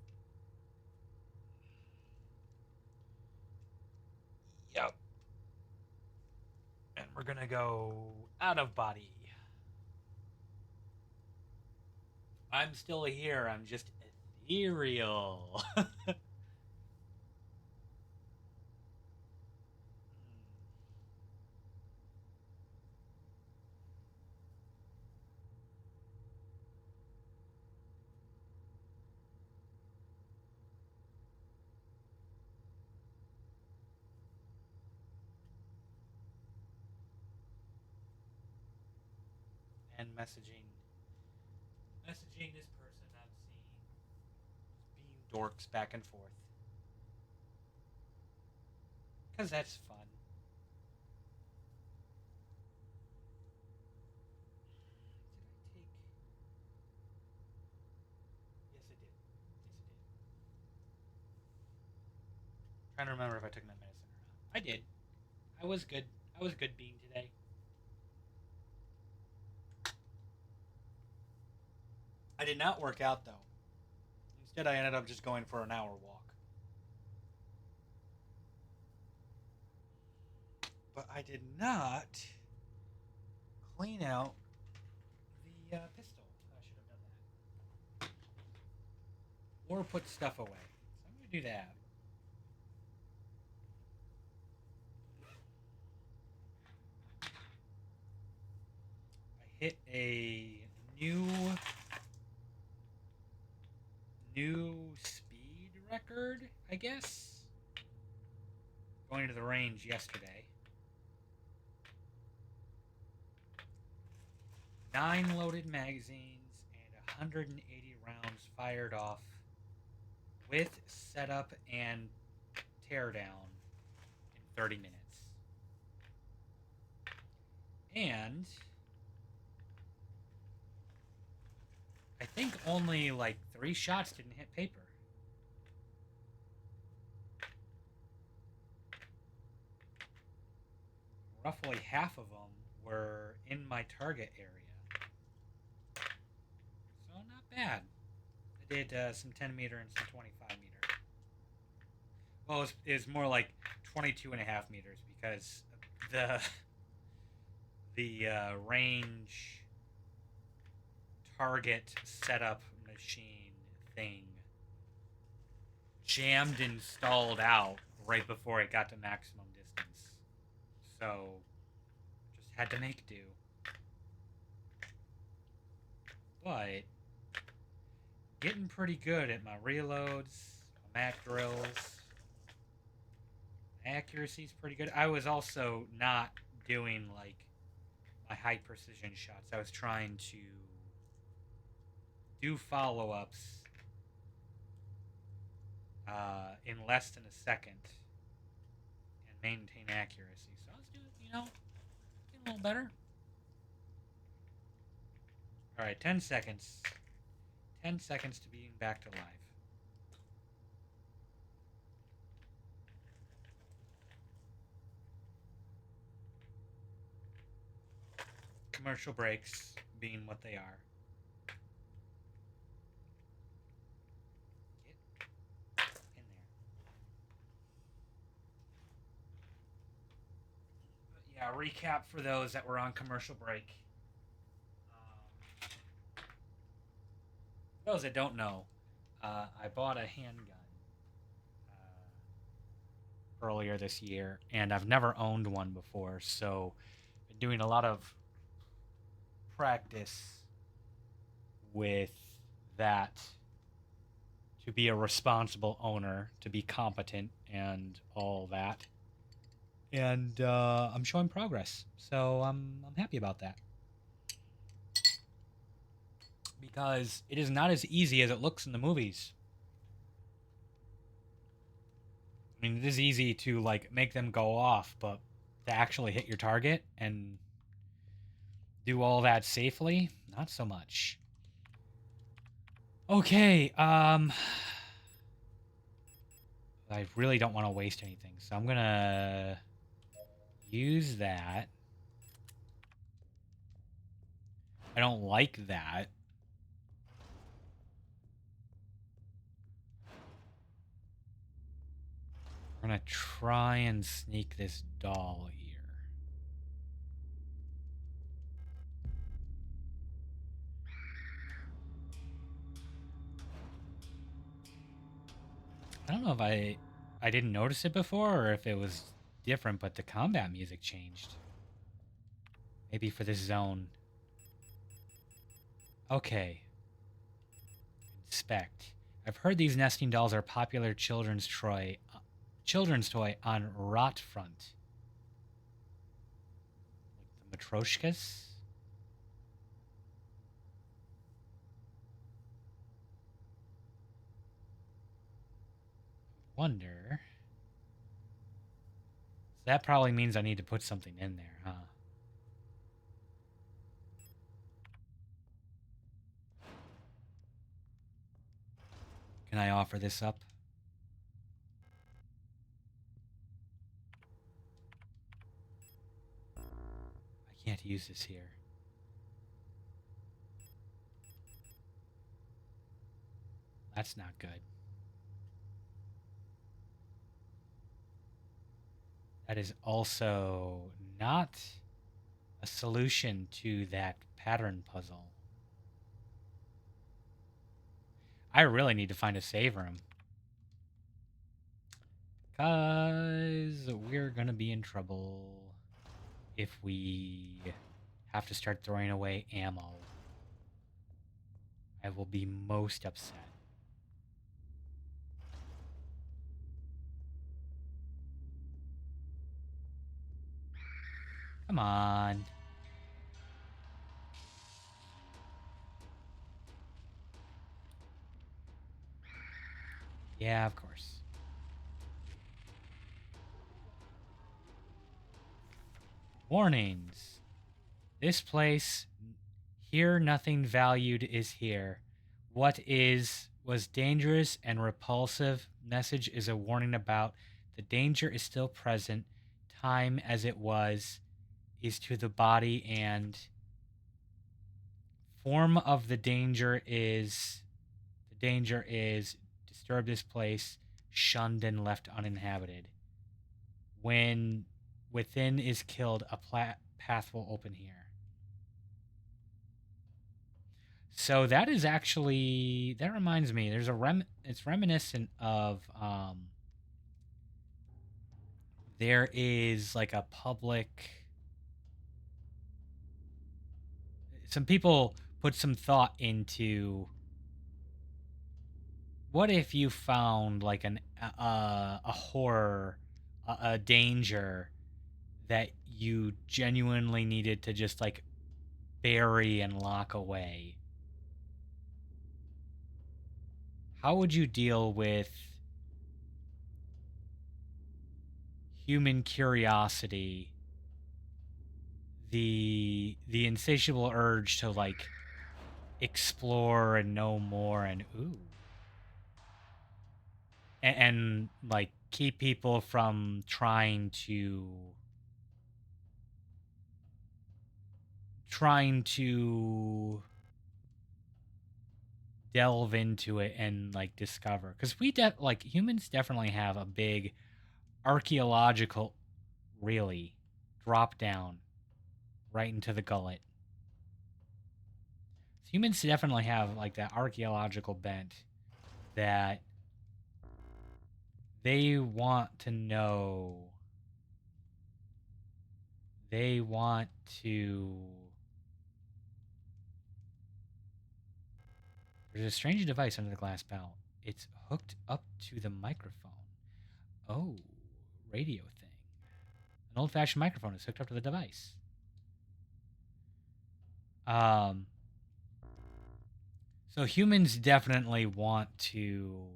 Yep. And we're going to go out of body. I'm still here. I'm just ethereal. And messaging this person I've seen, being dorks back and forth, because that's fun. Did I take? Yes, I did. Trying to remember if I took my medicine or not. I did. I was good. I was good being today. I did not work out though. Instead, I ended up just going for an hour walk. But I did not clean out the pistol. I should have done that. Or put stuff away. So I'm going to do that. I hit a new speed record, I guess. Going to the range yesterday. 9 loaded magazines and 180 rounds fired off with setup and teardown in 30 minutes. And I think only like 3 shots didn't hit paper. Roughly half of them were in my target area. So not bad. I did some 10 meter and some 25 meter. Well, it was more like 22 and a half meters because the range target setup machine thing jammed and stalled out right before it got to maximum distance. So just had to make do. But getting pretty good at my reloads, my MAC drills. Accuracy's pretty good. I was also not doing like my high precision shots. I was trying to do follow-ups in less than a second and maintain accuracy. So I was doing, getting a little better. All right, 10 seconds. 10 seconds to being back to life. commercial breaks being what they are. Get in there. But yeah, recap for those that were on commercial break. For those that don't know, I bought a handgun earlier this year, and I've never owned one before, so been doing a lot of practice with that to be a responsible owner, to be competent, and all that. And I'm showing progress, so I'm happy about that. Because it is not as easy as it looks in the movies. I mean, it is easy to like make them go off, but to actually hit your target and do all that safely, not so much. Okay, I really don't want to waste anything, so I'm gonna use that. I don't like that. I'm gonna try and sneak this doll here. I don't know if I didn't notice it before or if it was different, but the combat music changed. Maybe for this zone. Okay. Inspect. I've heard these nesting dolls are popular children's toy on Rot Front. Like the Matroshkas? Wonder. So that probably means I need to put something in there, huh? Can I offer this up? I can't use this here. That's not good. That is also not a solution to that pattern puzzle. I really need to find a save room. Because we're going to be in trouble if we have to start throwing away ammo. I will be most upset. Come on. Yeah, of course. Warnings. This place, here nothing valued is here. What was dangerous and repulsive message is a warning about the danger is still present. Time as it was is to the body and form of the danger is disturb this place, shunned and left uninhabited. When within is killed, a path will open here. So that is actually, that reminds me, there's it's reminiscent of there is like a public, some people put some thought into what if you found like a horror, a danger that you genuinely needed to just like bury and lock away. How would you deal with human curiosity, the insatiable urge to like explore and know more and and like keep people from trying to delve into it and like discover, because like humans definitely have a big archaeological really drop down right into the gullet. So humans definitely have like that archaeological bent that they want to know. They want to. There's a strange device under the glass belt. It's hooked up to the microphone. Oh, radio thing. An old-fashioned microphone is hooked up to the device. So humans definitely want to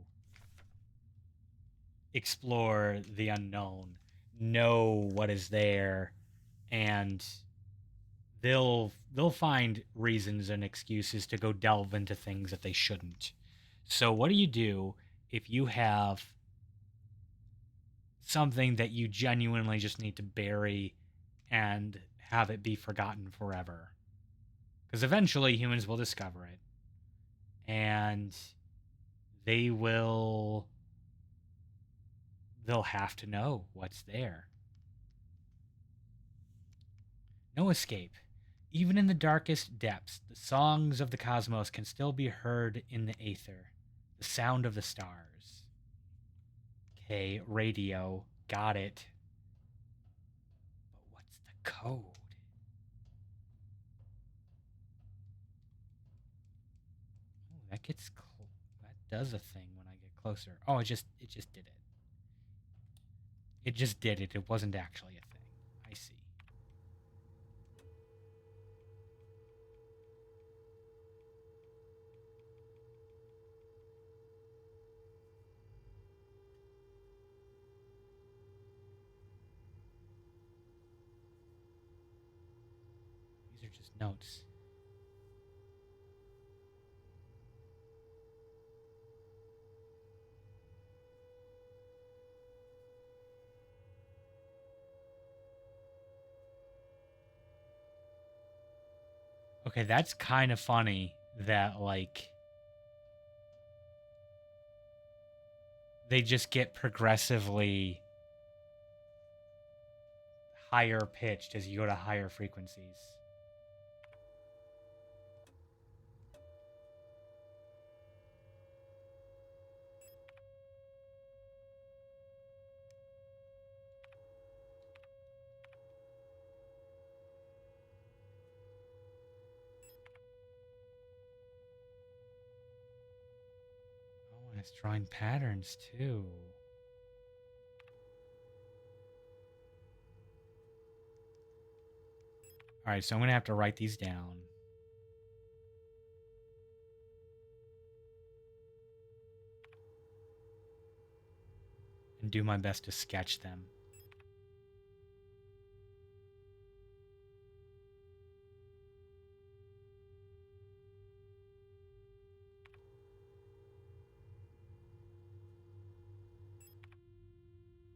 explore the unknown, know what is there, and they'll find reasons and excuses to go delve into things that they shouldn't. So what do you do if you have something that you genuinely just need to bury and have it be forgotten forever? Because eventually humans will discover it, and they'll have to know what's there. No escape. Even in the darkest depths, the songs of the cosmos can still be heard in the aether, the sound of the stars. Okay, radio, got it. But what's the code? Oh, that does a thing when I get closer. Oh, it just did it. It just did it. It wasn't actually a thing. I see. These are just notes. Okay, that's kind of funny that, like, they just get progressively higher pitched as you go to higher frequencies. Oh, and it's drawing patterns too. All right, so I'm going to have to write these down. And do my best to sketch them.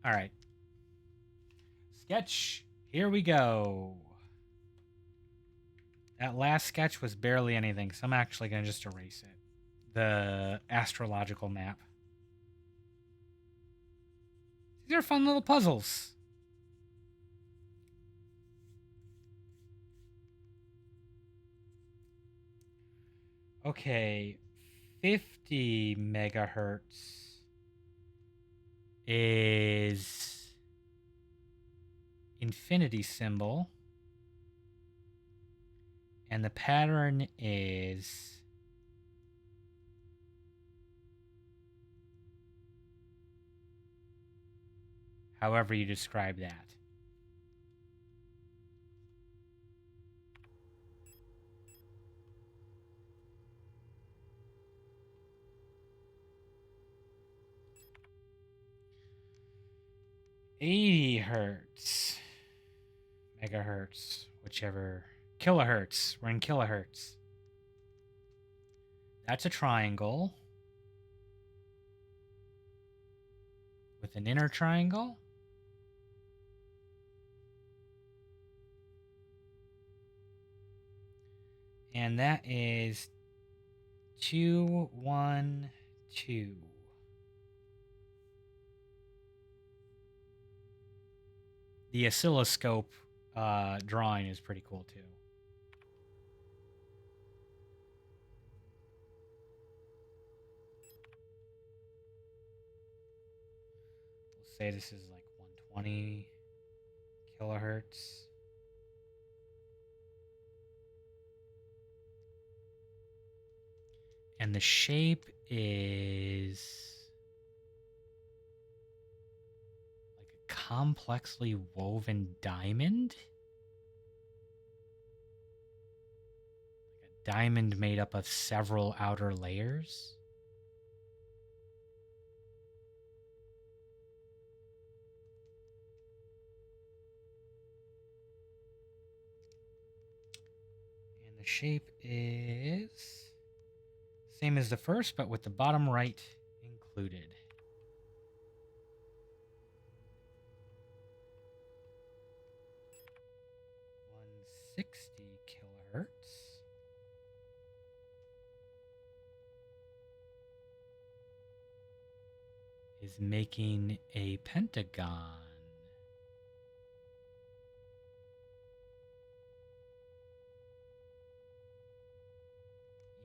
All right. Sketch. Here we go. That last sketch was barely anything, so I'm actually going to just erase it. The astrological map. These are fun little puzzles. Okay, 50 megahertz is infinity symbol. And the pattern is however you describe that. $80 megahertz, whichever. Kilohertz. We're in kilohertz. That's a triangle with an inner triangle. And that is 2, 1, 2. The oscilloscope drawing is pretty cool too. We'll say this is like 120 kilohertz. And the shape is like a complexly woven diamond. Like a diamond made up of several outer layers. And the shape is same as the first, but with the bottom right included. $160 kilohertz. Is making a pentagon.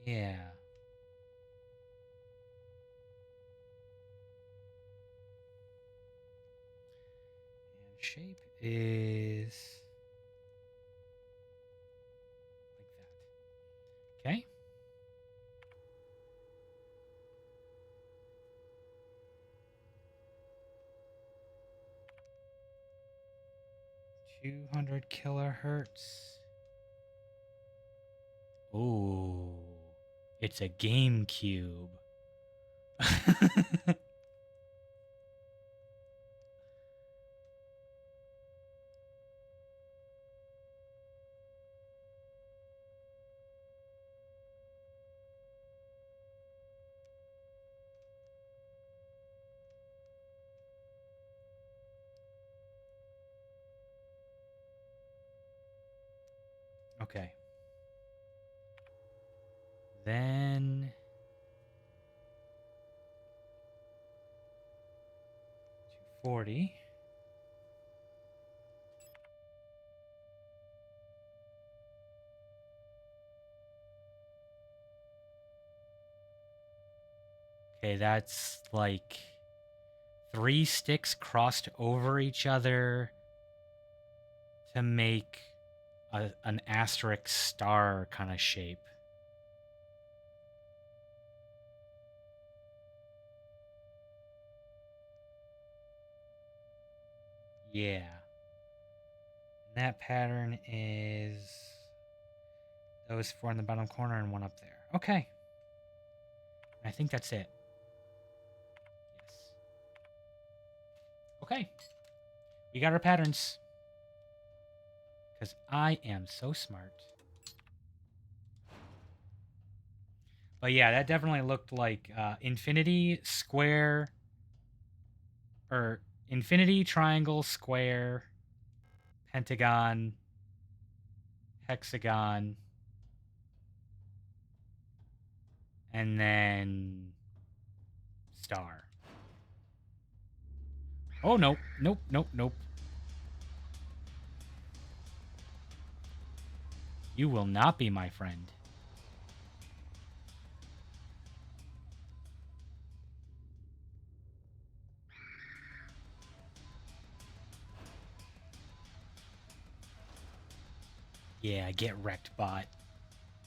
Yeah. And shape is like that. Okay. $200 kilohertz. Ooh, it's a GameCube. Okay. Then 240. Okay, that's like 3 sticks crossed over each other to make an asterisk star kind of shape. Yeah. And that pattern is those 4 in the bottom corner and 1 up there. Okay. I think that's it. Yes. Okay. We got our patterns. Because I am so smart. But yeah, that definitely looked like infinity, square, or infinity, triangle, square, pentagon, hexagon, and then star. Oh, nope, nope, nope, nope. You will not be my friend. Yeah, get wrecked, bot.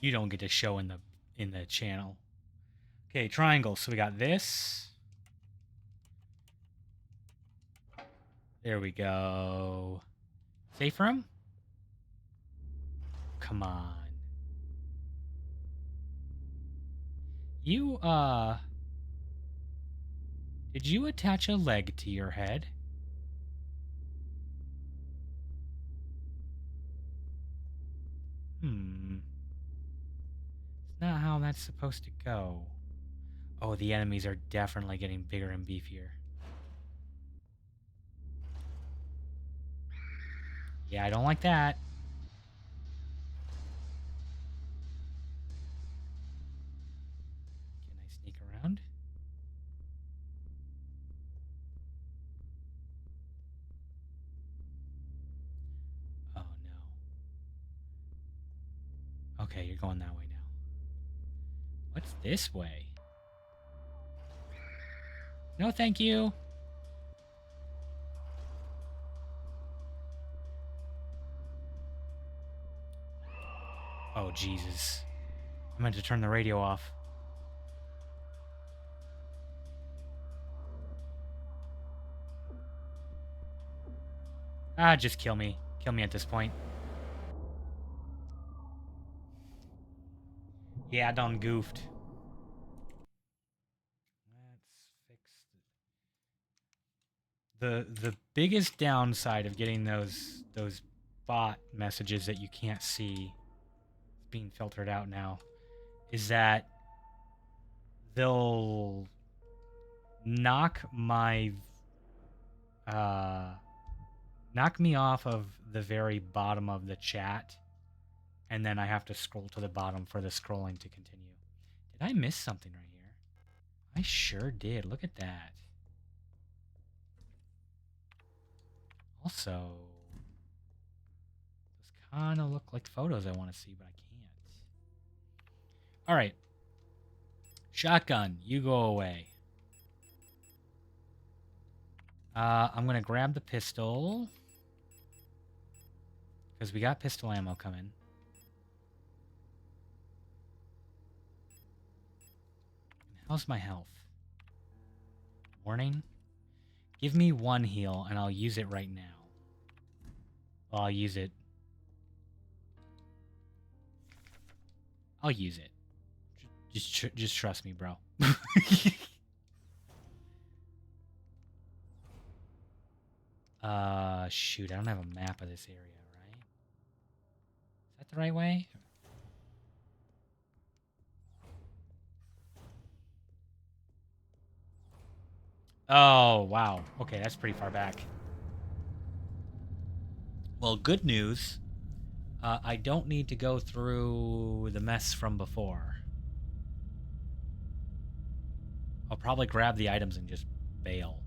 You don't get to show in the channel. Okay, triangle. So we got this. There we go. Safe room? Come on. You, did you attach a leg to your head? It's not how that's supposed to go. Oh, the enemies are definitely getting bigger and beefier. Yeah, I don't like that. Okay, you're going that way now. What's this way? No, thank you. Oh, Jesus. I meant to turn the radio off. Ah, just kill me. Kill me at this point. Yeah, I done goofed. Let's fix the biggest downside of getting those bot messages that you can't see being filtered out now is that they'll knock my knock me off of the very bottom of the chat, and then I have to scroll to the bottom for the scrolling to continue. Did I miss something right here? I sure did. Look at that. Also, those kind of look like photos I want to see, but I can't. All right. Shotgun, you go away. I'm going to grab the pistol, because we got pistol ammo coming. How's my health? Warning. Give me 1 heal, and I'll use it right now. Well, I'll use it. I'll use it. Just trust me, bro. Shoot, I don't have a map of this area, right? Is that the right way? Oh, wow. Okay, that's pretty far back. Well, good news. I don't need to go through the mess from before. I'll probably grab the items and just bail.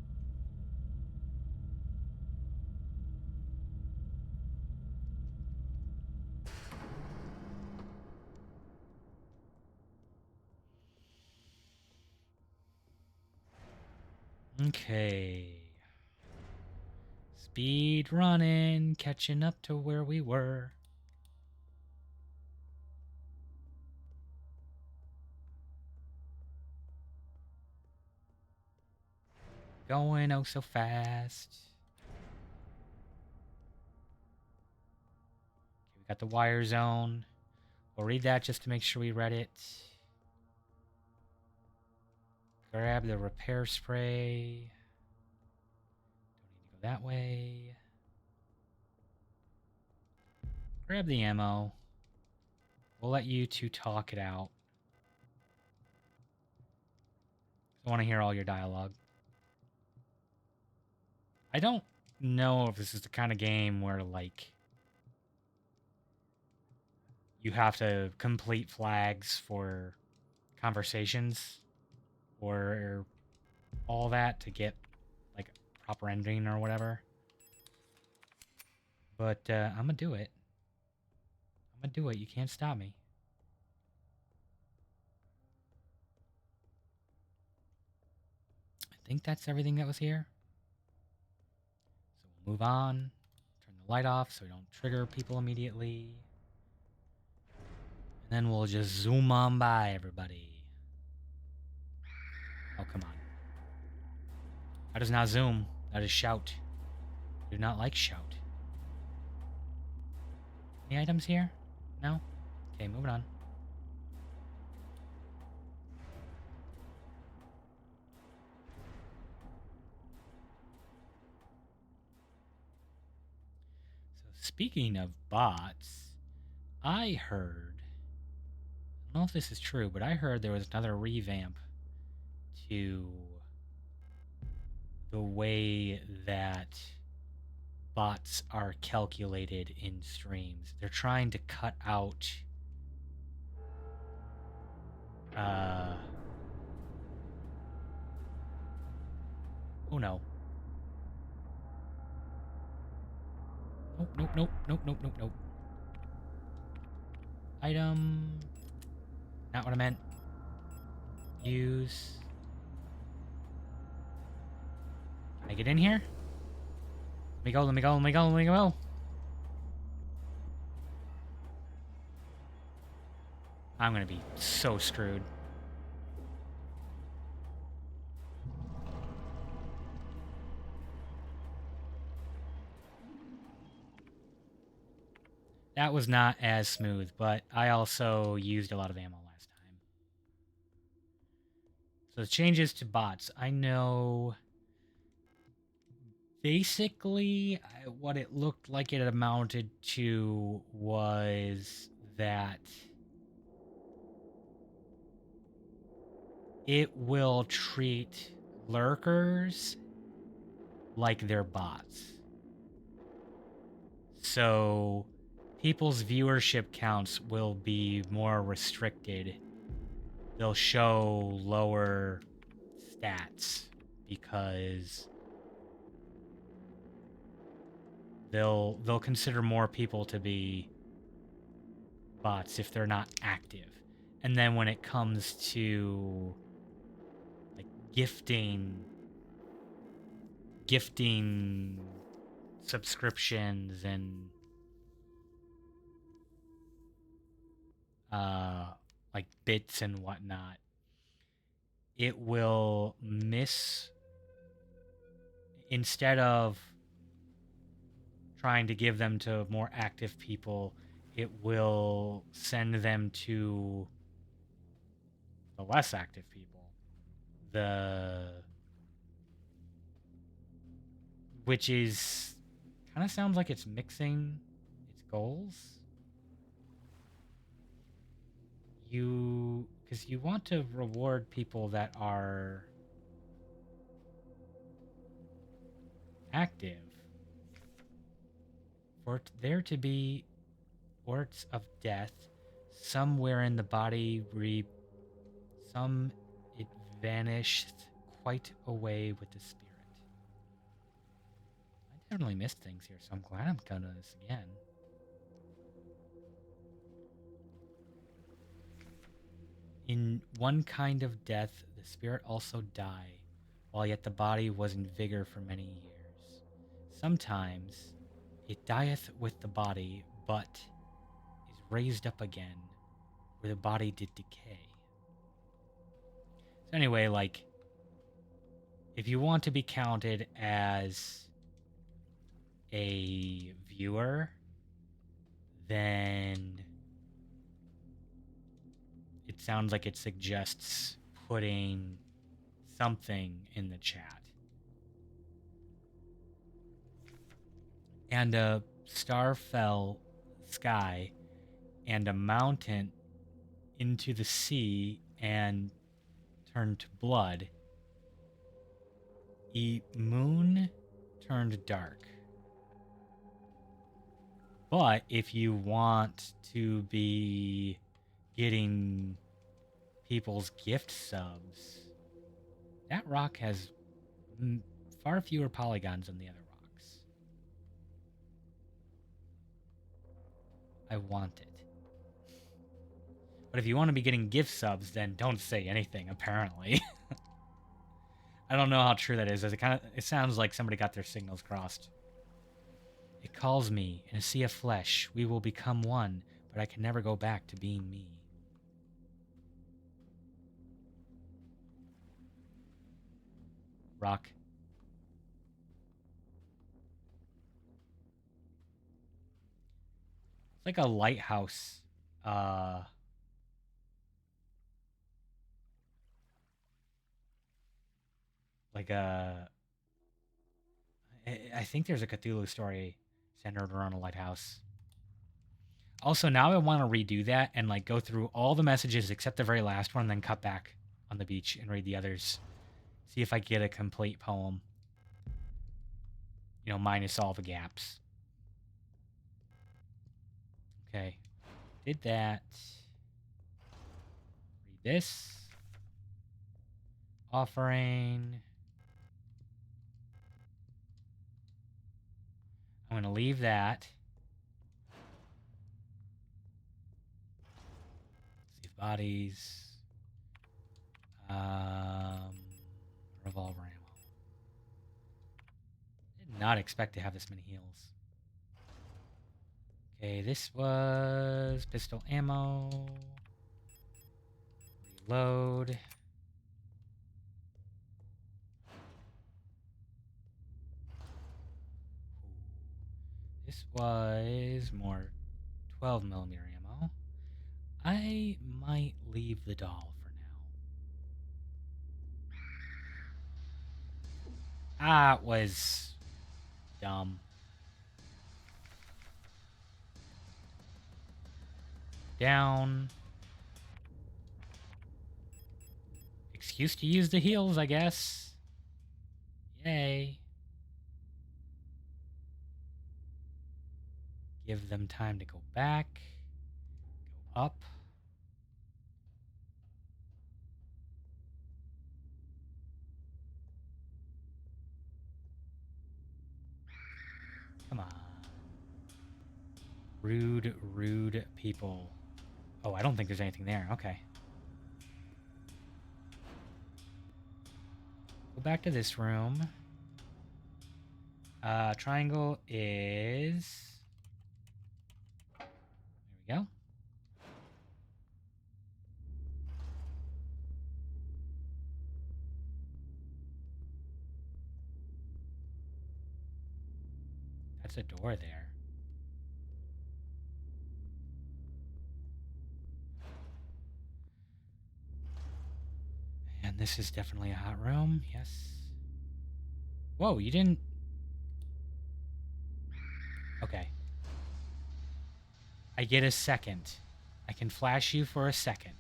Okay. Speed running, catching up to where we were. Going oh so fast. Okay, we got the wire zone. We'll read that just to make sure we read it. Grab the repair spray. Don't need to go that way. Grab the ammo. We'll let you two talk it out. I want to hear all your dialogue. I don't know if this is the kind of game where, like, you have to complete flags for conversations or all that to get, like, proper ending or whatever. But I'm gonna do it. I'm gonna do it. You can't stop me. I think that's everything that was here. So we'll move on. Turn the light off so we don't trigger people immediately. And then we'll just zoom on by everybody. Oh, come on. That is not zoom. That is shout. I do not like shout. Any items here? No? Okay, moving on. So speaking of bots, I heard, I don't know if this is true, but I heard there was another revamp to the way that bots are calculated in streams. They're trying to cut out oh no. Nope, nope, nope, nope, nope, nope, nope. Item. Not what I meant. Use. Can I get in here? Let me go, let me go, let me go, let me go. I'm gonna be so screwed. That was not as smooth, but I also used a lot of ammo last time. So the changes to bots. I know basically what it looked like it amounted to was that it will treat lurkers like they're bots. So people's viewership counts will be more restricted. They'll show lower stats because they'll consider more people to be bots if they're not active. And then when it comes to like gifting subscriptions and like bits and whatnot, it will instead of trying to give them to more active people, it will send them to the less active people. Which is kind of sounds like it's mixing its goals. Because you want to reward people that are active. For there to be orts of death somewhere in the body, some it vanished quite away with the spirit. I definitely missed things here, so I'm glad I'm going to this again. In one kind of death, the spirit also die, while yet the body was in vigor for many years. Sometimes it dieth with the body, but is raised up again, where the body did decay. So anyway, like, if you want to be counted as a viewer, then it sounds like it suggests putting something in the chat. And a star fell sky and a mountain into the sea and turned to blood. E moon turned dark. But if you want to be getting people's gift subs, that rock has far fewer polygons than the other rocks. I want it. But if you want to be getting gift subs, then don't say anything, apparently. I don't know how true that is. It sounds like somebody got their signals crossed. It calls me in a sea of flesh. We will become one, but I can never go back to being me. Rock. It's like a lighthouse. Like a... I think there's a Cthulhu story centered around a lighthouse. Also, now I want to redo that and like go through all the messages except the very last one, and then cut back on the beach and read the others. See if I get a complete poem. You know, minus all the gaps. Okay. Did that. Read this. Offering. I'm going to leave that. bodies. Revolver ammo. Did not expect to have this many heals. Okay, this was pistol ammo. Reload. This was more 12mm ammo. I might leave the doll for now. It was dumb. Down. Excuse to use the heals, I guess. Yay. Give them time to go back. Go up. Come on. Rude, rude people. Oh, I don't think there's anything there. Okay. Go back to this room. Triangle is... There we go. That's a door there. And this is definitely a hot room. Yes. Whoa, you didn't... Okay. I get a second. I can flash you for a second.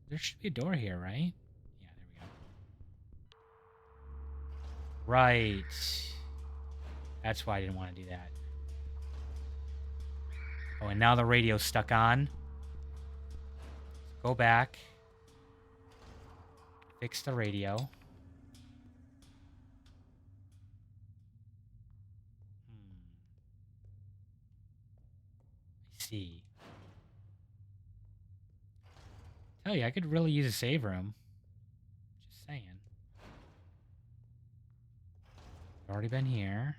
There should be a door here, right? Yeah, there we go. Right. That's why I didn't want to do that. Oh, and now the radio's stuck on. Go back. Fix the radio. I see. Tell you, I could really use a save room. Just saying. Already been here.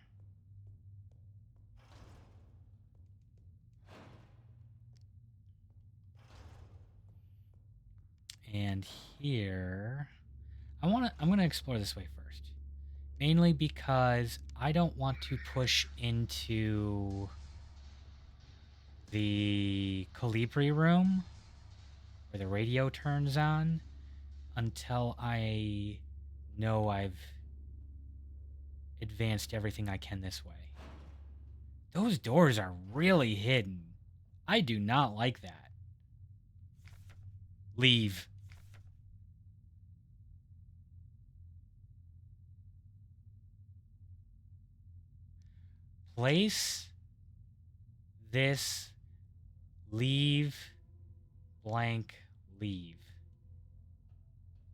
And here, I'm gonna explore this way first, mainly because I don't want to push into the Calibri room where the radio turns on until I know I've advanced everything I can this way. Those doors are really hidden. I do not like that. Leave. Place this, leave, blank, leave.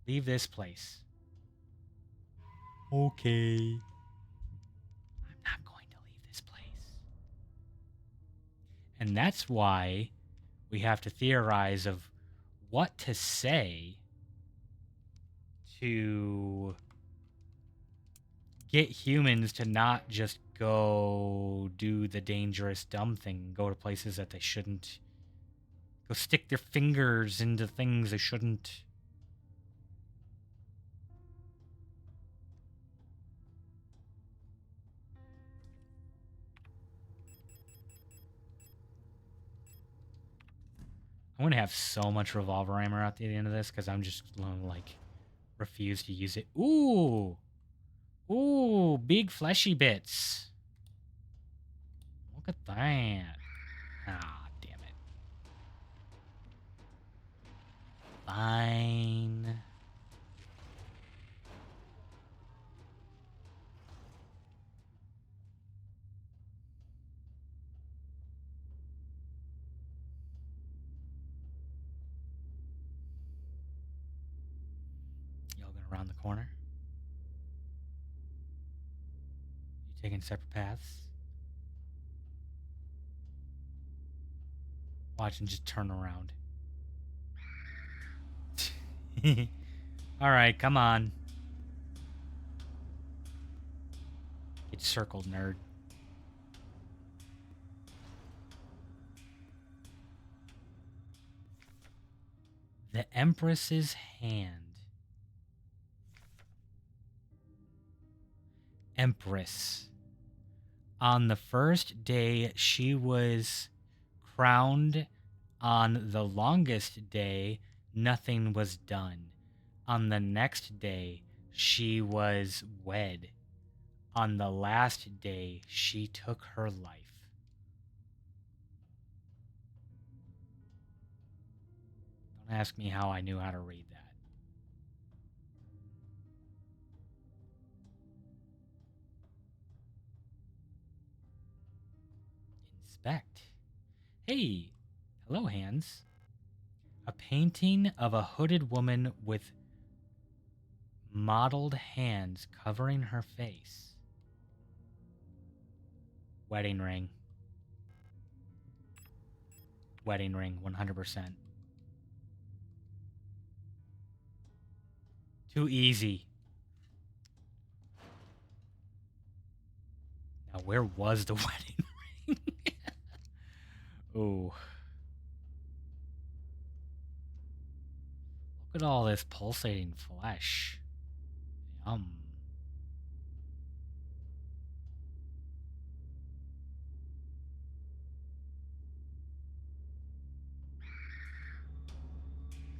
Leave this place. Okay. I'm not going to leave this place. And that's why we have to theorize of what to say to get humans to not just go do the dangerous, dumb thing, go to places that they shouldn't, go stick their fingers into things they shouldn't. I'm going to have so much revolver ammo at the end of this because I'm just going to, like, refuse to use it. Ooh! Ooh, big fleshy bits. Look at that. Ah, damn it. Fine. Y'all gonna round the corner? Taking separate paths. Watch and just turn around. Alright, come on. Get circled, nerd. The Empress's Hand. Empress. On the first day she was crowned, on the longest day nothing was done. On the next day she was wed. On the last day she took her life. Don't ask me how I knew how to read that. Inspect. Hey, hello, hands. A painting of a hooded woman with mottled hands covering her face. Wedding ring. Wedding ring, 100%. Too easy. Now, where was the wedding ring? Ooh. Look at all this pulsating flesh. Yum.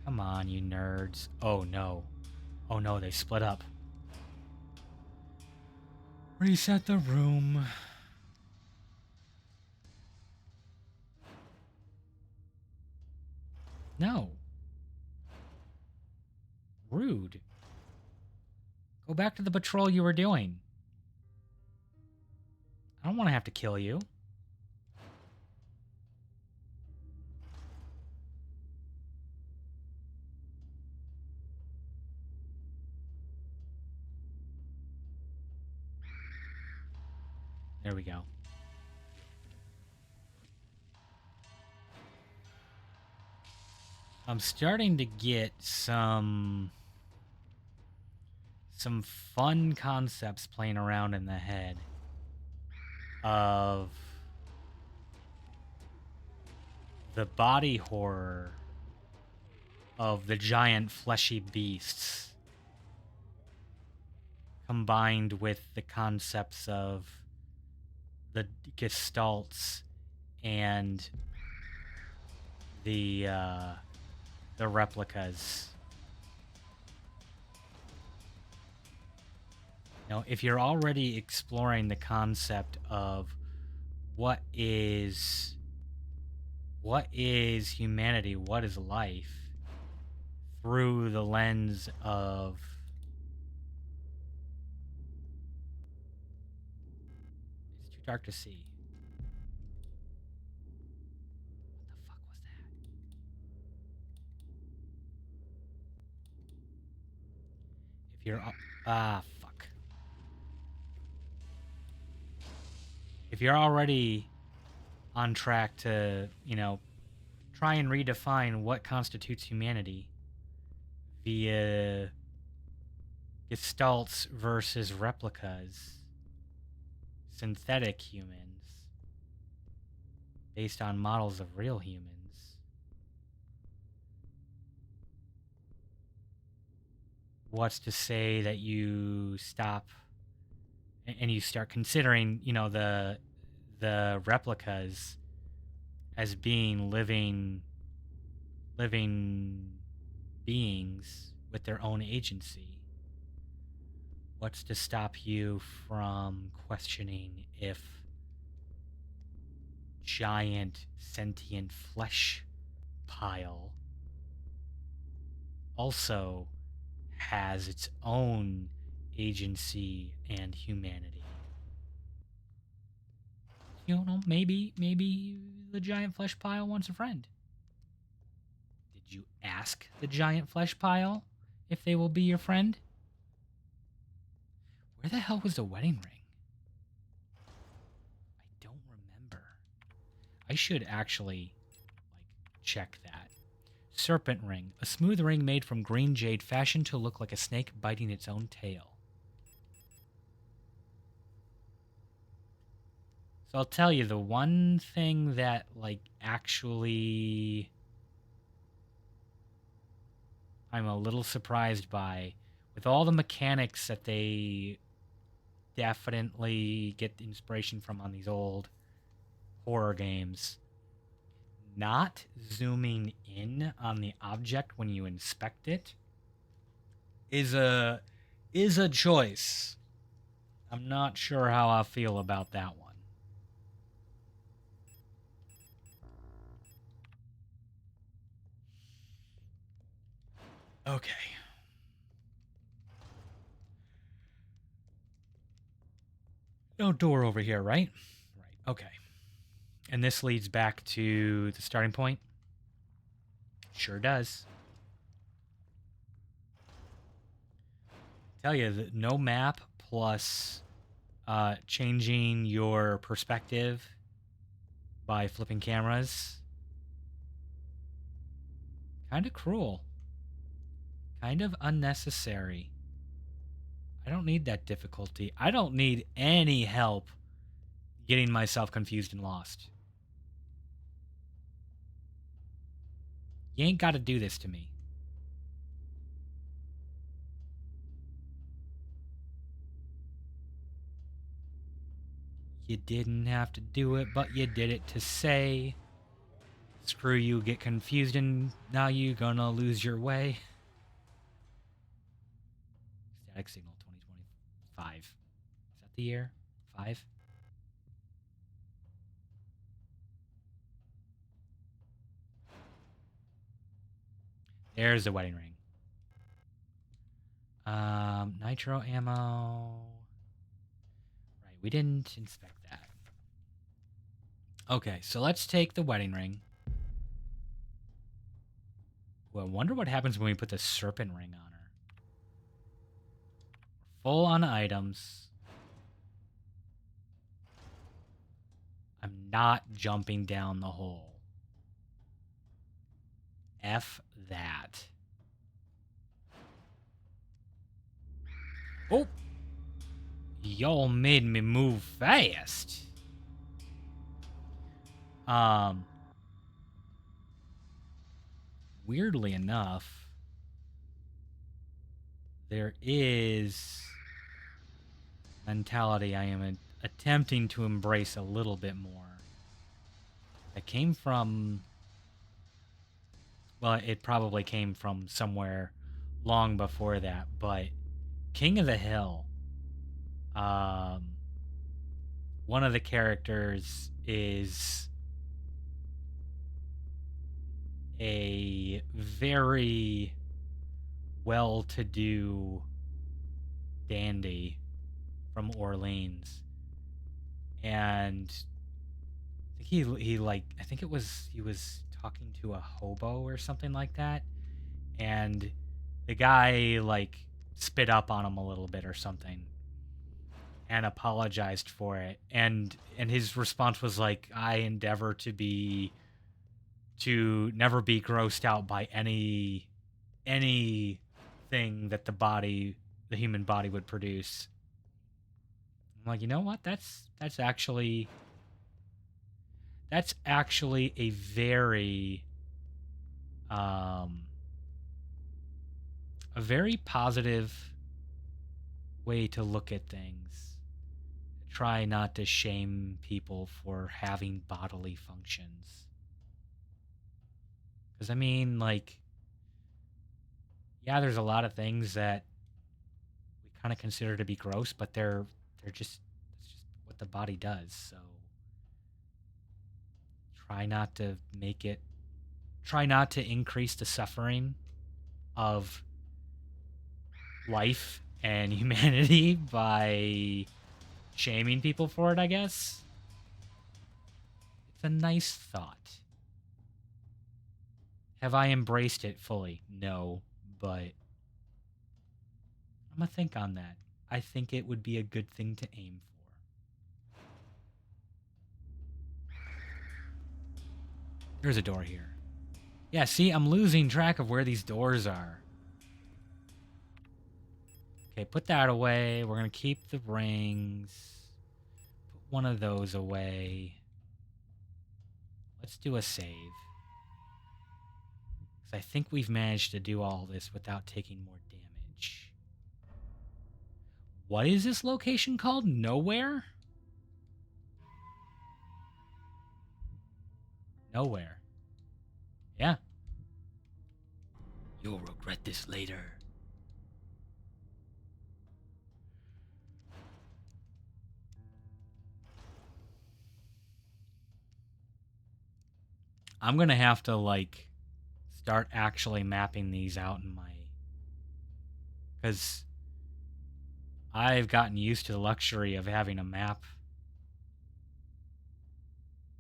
Come on, you nerds. Oh no. Oh no, they split up. Reset the room. No. Rude. Go back to the patrol you were doing. I don't want to have to kill you. There we go. I'm starting to get some fun concepts playing around in the head of the body horror of the giant fleshy beasts combined with the concepts of the gestalts and the replicas. Now, if you're already exploring the concept of what is humanity, what is life, through the lens of it's too dark to see. What the fuck was that? If you're fuck. If you're already on track to, try and redefine what constitutes humanity via gestalts versus replicas, synthetic humans, based on models of real humans, what's to say that you stop and you start considering, the replicas as being living beings with their own agency? What's to stop you from questioning if giant sentient flesh pile also has its own agency and humanity? Maybe the giant flesh pile wants a friend. Did you ask the giant flesh pile if they will be your friend? Where the hell was the wedding ring? I should actually, like, check that. Serpent ring. A smooth ring made from green jade fashioned to look like a snake biting its own tail. So I'll tell you, the one thing that, like, actually I'm a little surprised by, with all the mechanics that they definitely get inspiration from on these old horror games, not zooming in on the object when you inspect it is a choice. I'm not sure how I feel about that one. Okay. No door over here, right? Right. Okay. And this leads back to the starting point? Sure does. Tell you that no map plus changing your perspective by flipping cameras. Kind of cruel. Kind of unnecessary. I don't need that difficulty. I don't need any help getting myself confused and lost. You ain't got to do this to me. You didn't have to do it, but you did it to say, screw you, get confused, and now you gonna lose your way. Static signal 2025. Is that the year? 5? There's the wedding ring. Nitro ammo. Right, we didn't inspect that. Okay, so let's take the wedding ring. Well, I wonder what happens when we put the serpent ring on her. We're full on items. I'm not jumping down the hole. F that. Oh! Y'all made me move fast. Weirdly enough, there is mentality I am attempting to embrace a little bit more. It came from, well, it probably came from somewhere long before that, but King of the Hill, one of the characters is a very well-to-do dandy from Orleans, and he I think he was talking to a hobo or something like that, and the guy like spit up on him a little bit or something and apologized for it, and his response was like, I endeavor to never be grossed out by anything that the human body would produce. I'm like, you know what? That's actually a very a very positive way to look at things. Try not to shame people for having bodily functions. Because, I mean, like, yeah, there's a lot of things that we kind of consider to be gross, but it's just what the body does. So try not to increase the suffering of life and humanity by shaming people for it, I guess. It's a nice thought. Have I embraced it fully? No, but I'm gonna think on that. I think it would be a good thing to aim for. There's a door here. Yeah, see, I'm losing track of where these doors are. Okay, put that away. We're going to keep the rings. Put one of those away. Let's do a save. Because I think we've managed to do all this without taking more damage. What is this location called? Nowhere? Nowhere. Yeah. You'll regret this later. I'm going to have to, like, start actually mapping these out in my... Because I've gotten used to the luxury of having a map.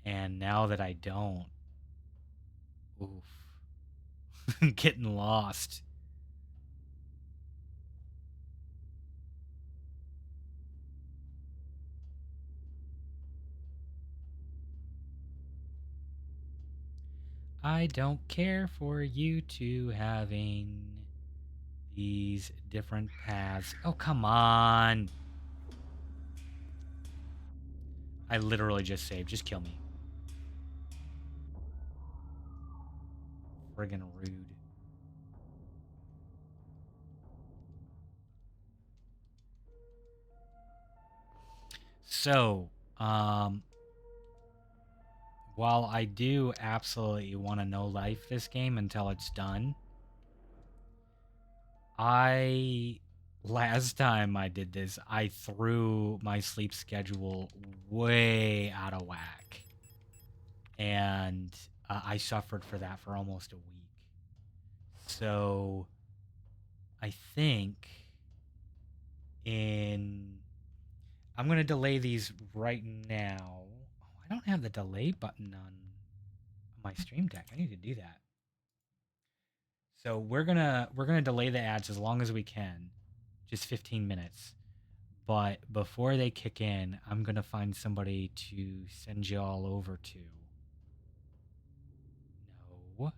And now that I don't... Oof. Getting lost. I don't care for you two having these different paths. Oh, come on. I literally just saved. Just kill me. Friggin' rude. So, while I do absolutely want to no life this game until it's done, last time I did this, I threw my sleep schedule way out of whack. And I suffered for that for almost a week. So I think I'm going to delay these right now. Oh, I don't have the delay button on my stream deck. I need to do that. So we're gonna delay the ads as long as we can, just 15 minutes. But before they kick in, I'm gonna find somebody to send you all over to. No,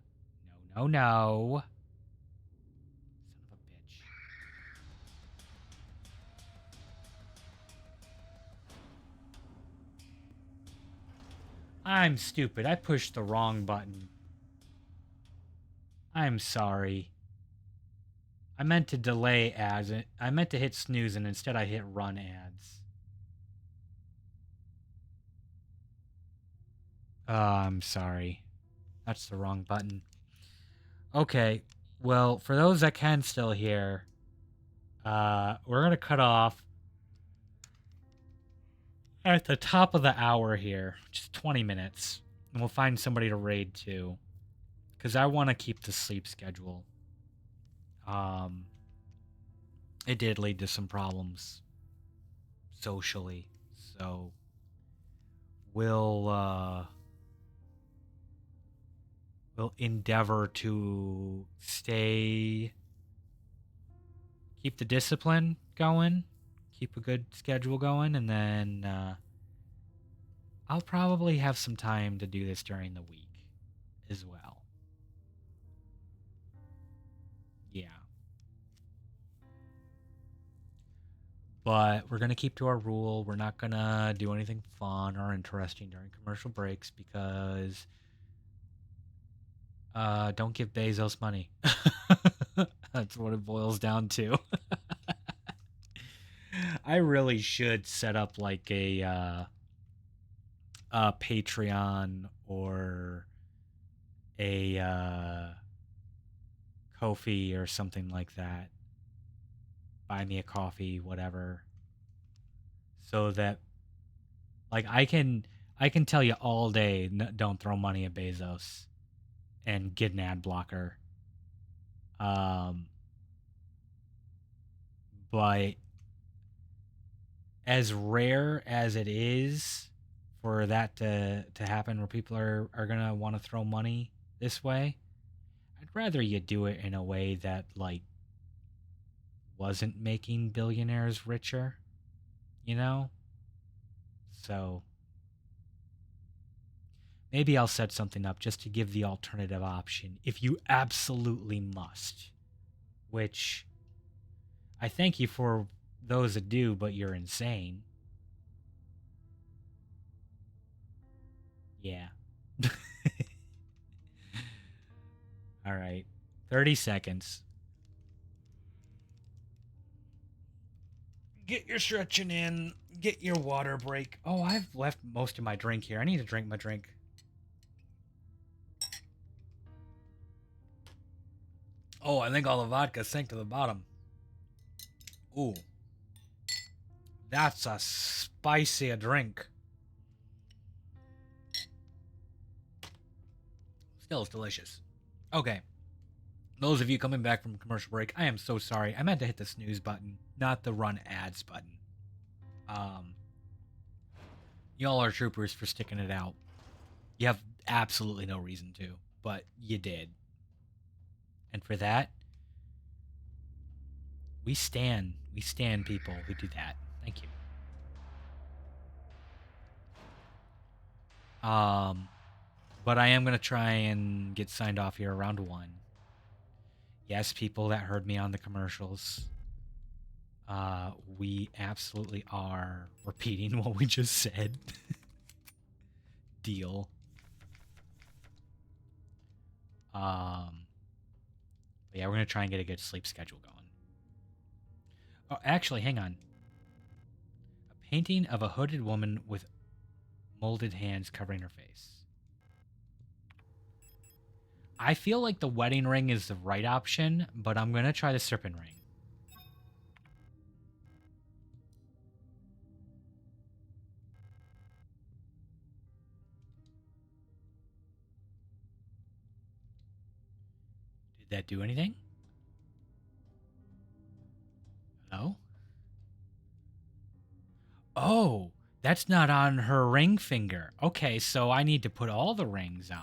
no, no, no. Son of a bitch. I'm stupid. I pushed the wrong button. I'm sorry. I meant to delay ads. I meant to hit snooze, and instead I hit run ads. I'm sorry. That's the wrong button. Okay. Well, for those that can still hear, we're going to cut off at the top of the hour here, which is 20 minutes. And we'll find somebody to raid to. Because I want to keep the sleep schedule. It did lead to some problems socially. So we'll endeavor to keep the discipline going, keep a good schedule going, and then I'll probably have some time to do this during the week as well. Yeah. But we're going to keep to our rule. We're not going to do anything fun or interesting during commercial breaks because don't give Bezos money. That's what it boils down to. I really should set up like a Patreon or a Ko-fi or something like that. Buy me a coffee, whatever. So that like I can tell you all day don't throw money at Bezos and get an ad blocker. But as rare as it is for that to happen where people are going to want to throw money this way, I'd rather you do it in a way that like wasn't making billionaires richer, you know? So Maybe I'll set something up just to give the alternative option if you absolutely must. Which, I thank you for those that do, but you're insane. Yeah. All right. 30 seconds. Get your stretching in. Get your water break. Oh, I've left most of my drink here. I need to drink my drink. Oh, I think all the vodka sank to the bottom. Ooh. That's a spicy a drink. Still, it's delicious. Okay. Those of you coming back from commercial break, I am so sorry. I meant to hit the snooze button, not the run ads button. Y'all are troopers for sticking it out. You have absolutely no reason to, but you did. And for that, we stand people who do that. Thank you. But I am going to try and get signed off here around 1. Yes, people that heard me on the commercials, we absolutely are repeating what we just said. Deal. But yeah, we're going to try and get a good sleep schedule going. Oh, actually, hang on. A painting of a hooded woman with molded hands covering her face. I feel like the wedding ring is the right option, but I'm going to try the serpent ring. Did that do anything? Hello? Oh, that's not on her ring finger. Okay, so I need to put all the rings on.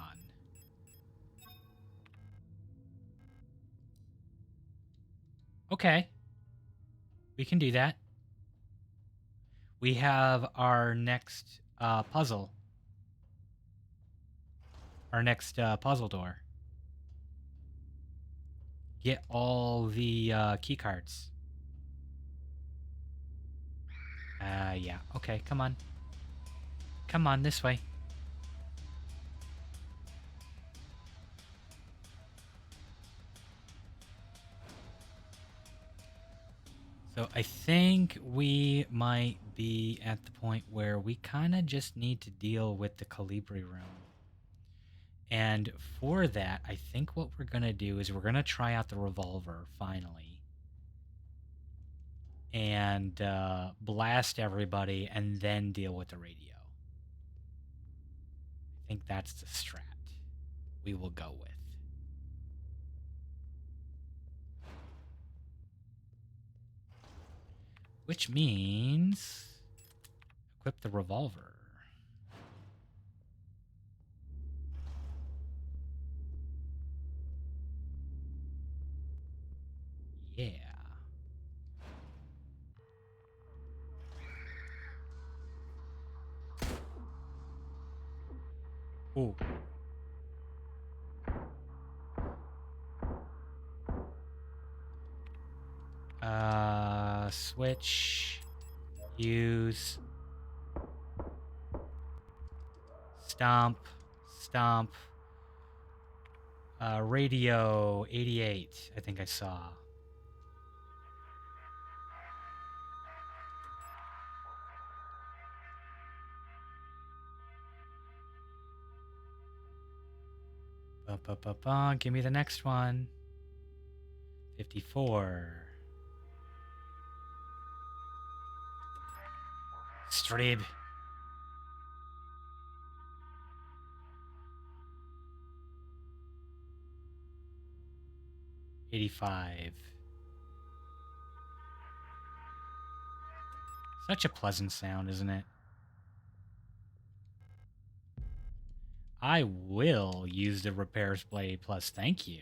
Okay. We can do that. We have our next puzzle. Our next puzzle door. Get all the key cards. Yeah. Okay, come on. Come on, this way. So I think we might be at the point where we kind of just need to deal with the Calibri room. And for that, I think what we're going to do is we're going to try out the revolver, finally. And blast everybody and then deal with the radio. I think that's the strat we will go with. Which means equip the revolver. Yeah. Ooh. Switch. Use. Stomp. Stomp. Radio 88, I think I saw. Give me the next one. 54. Strib. 85. Such a pleasant sound, isn't it? I will use the repair spray plus thank you.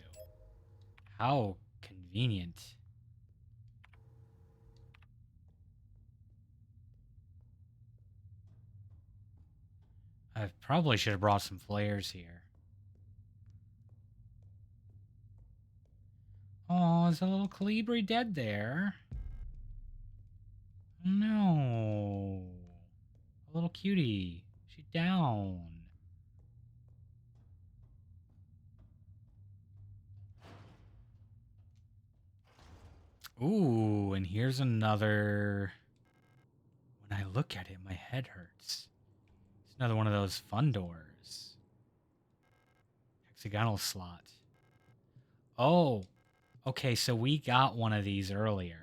How convenient. I probably should have brought some flares here. Oh, there's a little Calibri dead there. No. A little cutie. She's down. Ooh, and here's another... When I look at it, my head hurts. It's another one of those fun doors. Hexagonal slot. Oh, okay, so we got one of these earlier.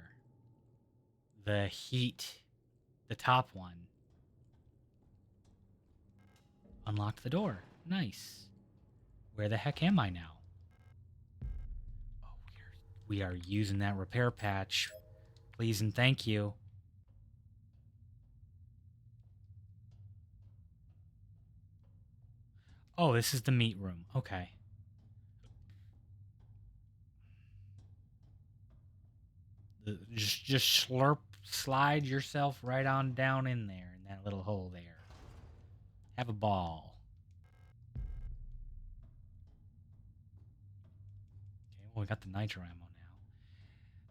The heat, the top one. Unlock the door. Nice. Where the heck am I now? Oh, we are using that repair patch. Please and thank you. Oh, this is the meat room. Okay. Just slide yourself right on down in there, in that little hole there. Have a ball. Okay, well, we got the nitro ammo now.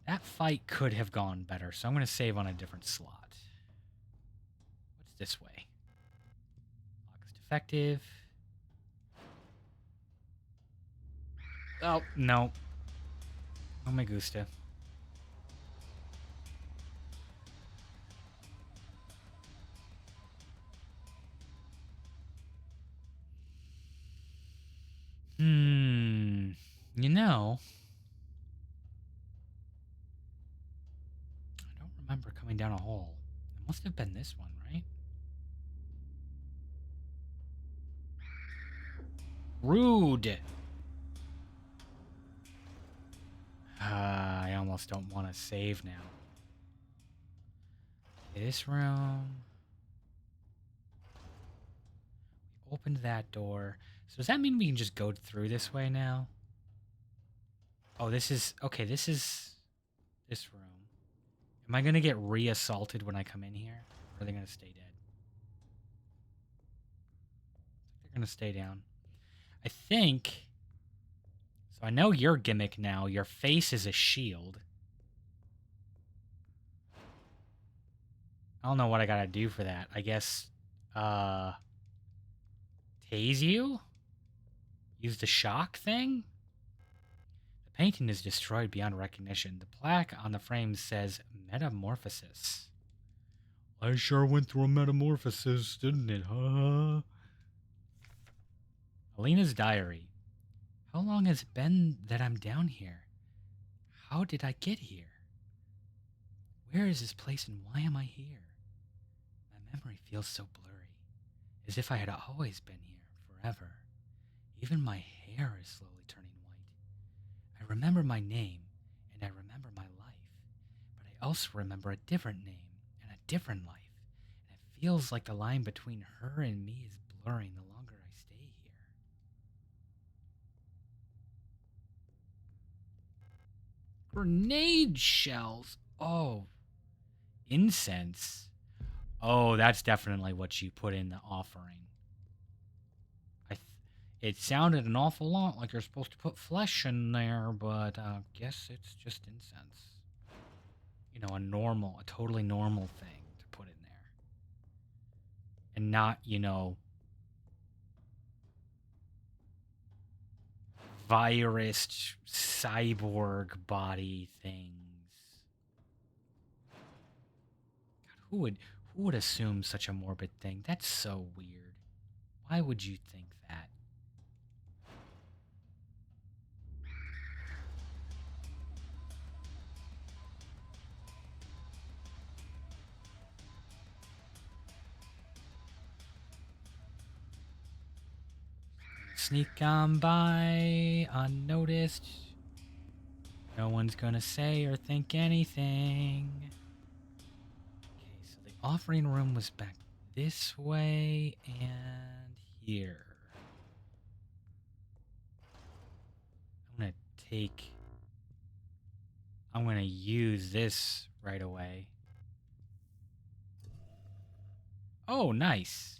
That fight could have gone better, so I'm going to save on a different slot. What's this way? Lock is defective. Oh, no. No me gusta. You know, I don't remember coming down a hole. It must have been this one, right? Rude! I almost don't want to save now. This room. We opened that door. So does that mean we can just go through this way now? Oh, this is... Okay, this is... This room. Am I going to get re-assaulted when I come in here? Or are they going to stay dead? They're going to stay down. I think... So I know your gimmick now. Your face is a shield. I don't know what I gotta do for that. I guess, tase you? Use the shock thing? The painting is destroyed beyond recognition. The plaque on the frame says Metamorphosis. I sure went through a metamorphosis, didn't it, huh? Alina's diary. How long has it been that I'm down here? How did I get here? Where is this place and why am I here? My memory feels so blurry, as if I had always been here, forever. Even my hair is slowly turning white. I remember my name, and I remember my life, but I also remember a different name and a different life, and it feels like the line between her and me is blurring the longer I stay here. Grenade shells! Oh, incense. Oh, that's definitely what you put in the offering. It sounded an awful lot like you're supposed to put flesh in there, but I guess it's just incense. You know, a totally normal thing to put in there. And not, you know, virus cyborg body things. God, who would assume such a morbid thing? That's so weird. Why would you think that? Sneak on by unnoticed. No one's gonna say or think anything. Okay, so the offering room was back this way and here. I'm gonna use this right away. Oh, nice.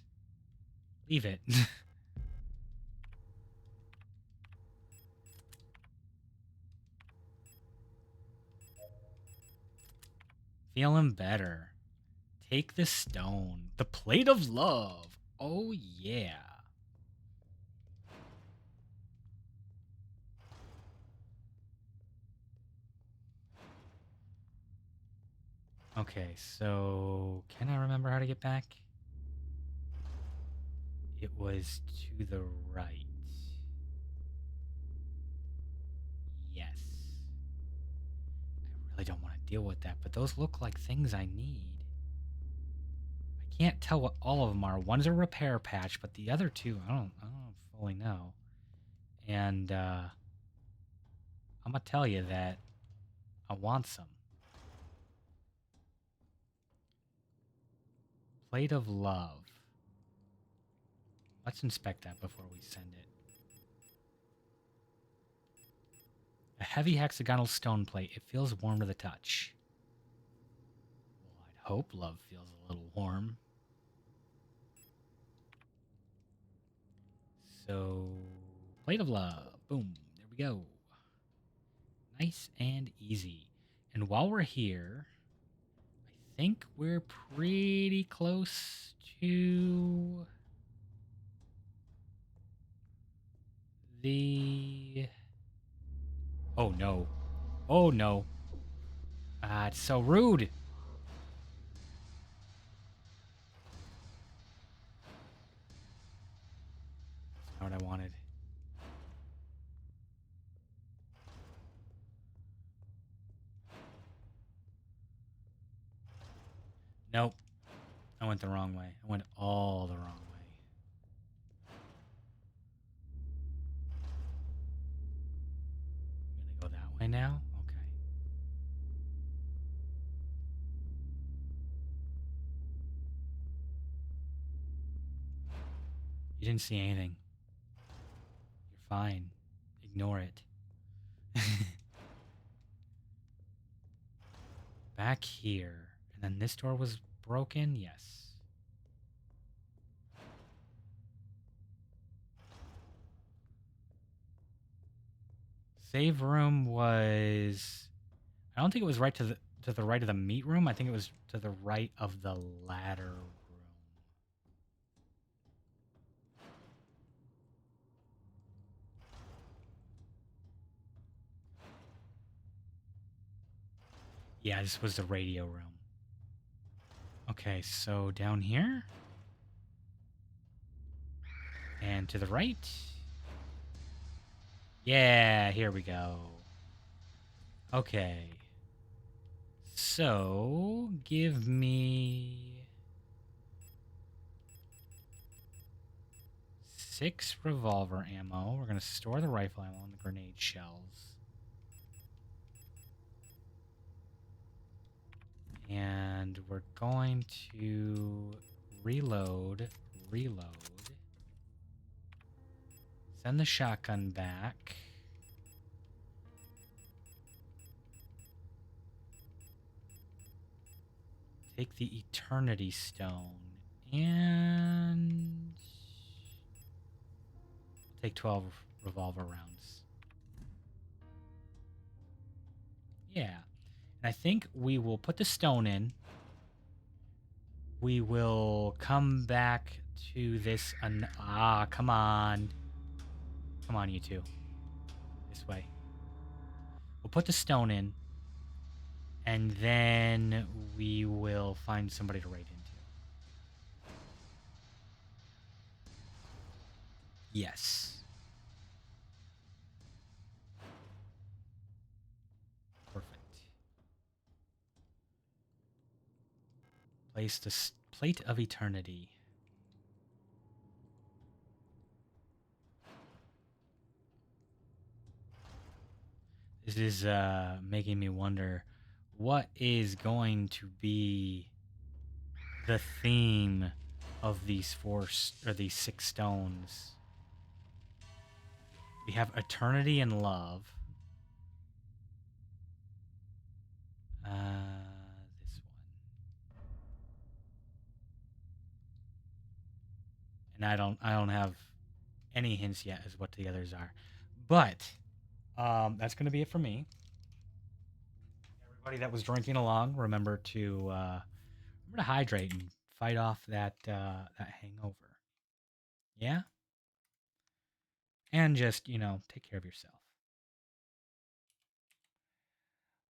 Leave it. Feeling better. Take the stone. The plate of love. Oh, yeah. Okay, so can I remember how to get back? It was to the right. Yes. I really don't want to deal with that, but those look like things I need. I can't tell what all of them are. One's a repair patch, but the other two, I don't fully know. And I'm gonna tell you that I want some. Plate of love. Let's inspect that before we send it. A heavy hexagonal stone plate. It feels warm to the touch. Well, I'd hope love feels a little warm. So, plate of love. Boom. There we go. Nice and easy. And while we're here, I think we're pretty close to the... Oh, no. Oh, no. Ah, it's so rude. That's not what I wanted. Nope. I went the wrong way. I went all the wrong way. I'm gonna go that way now? Okay. You didn't see anything. You're fine. Ignore it. Back here. And then this door was broken? Yes. Save room was... I don't think it was right to the right of the meat room. I think it was to the right of the ladder room. Yeah, this was the radio room. Okay, so down here. And to the right. Yeah, here we go. Okay. So, give me 6 revolver ammo. We're going to store the rifle ammo and the grenade shells. And we're going to reload. Send the shotgun back. Take the Eternity Stone. And... take 12 revolver rounds. Yeah. And I think we will put the stone in. We will come back to this... come on. Come on, you two. This way. We'll put the stone in. And then we will find somebody to raid into. Yes. Perfect. Place the plate of eternity. This is making me wonder what is going to be the theme of these these 6 stones. We have eternity and love. This one. and I don't have any hints yet as what the others are. But that's going to be it for me. Everybody that was drinking along, remember to hydrate and fight off that hangover. Yeah, and just take care of yourself.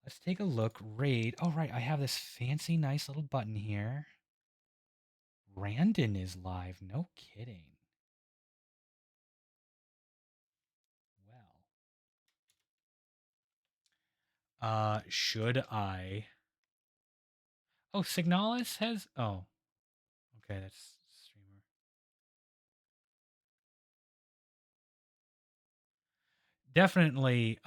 Let's take a look. Raid. Oh right, I have this fancy, nice little button here. Randon is live. No kidding. Well, should I? Oh, Signalis has. Oh, okay, that's streamer. Definitely,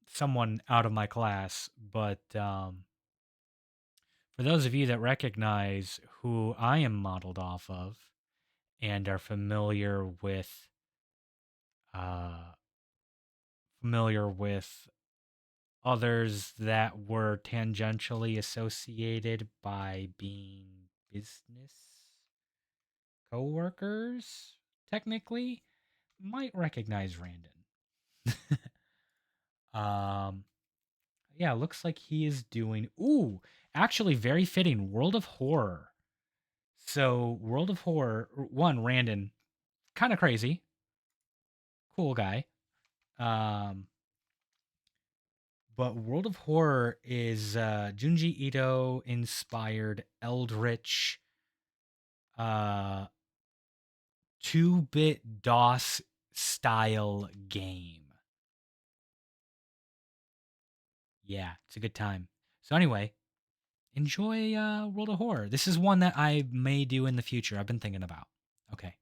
someone out of my class, but for those of you that recognize who I am modeled off of and are uh, familiar with others that were tangentially associated by being business coworkers, technically, might recognize Randon. um, yeah, looks like he is doing. Ooh, actually, very fitting. World of Horror. So, World of Horror, one, Randon, kind of crazy, cool guy. Um, but World of Horror is Junji Ito inspired Eldritch 2-bit DOS style game. Yeah, it's a good time. So anyway, enjoy World of Horror. This is one that I may do in the future. I've been thinking about. Okay.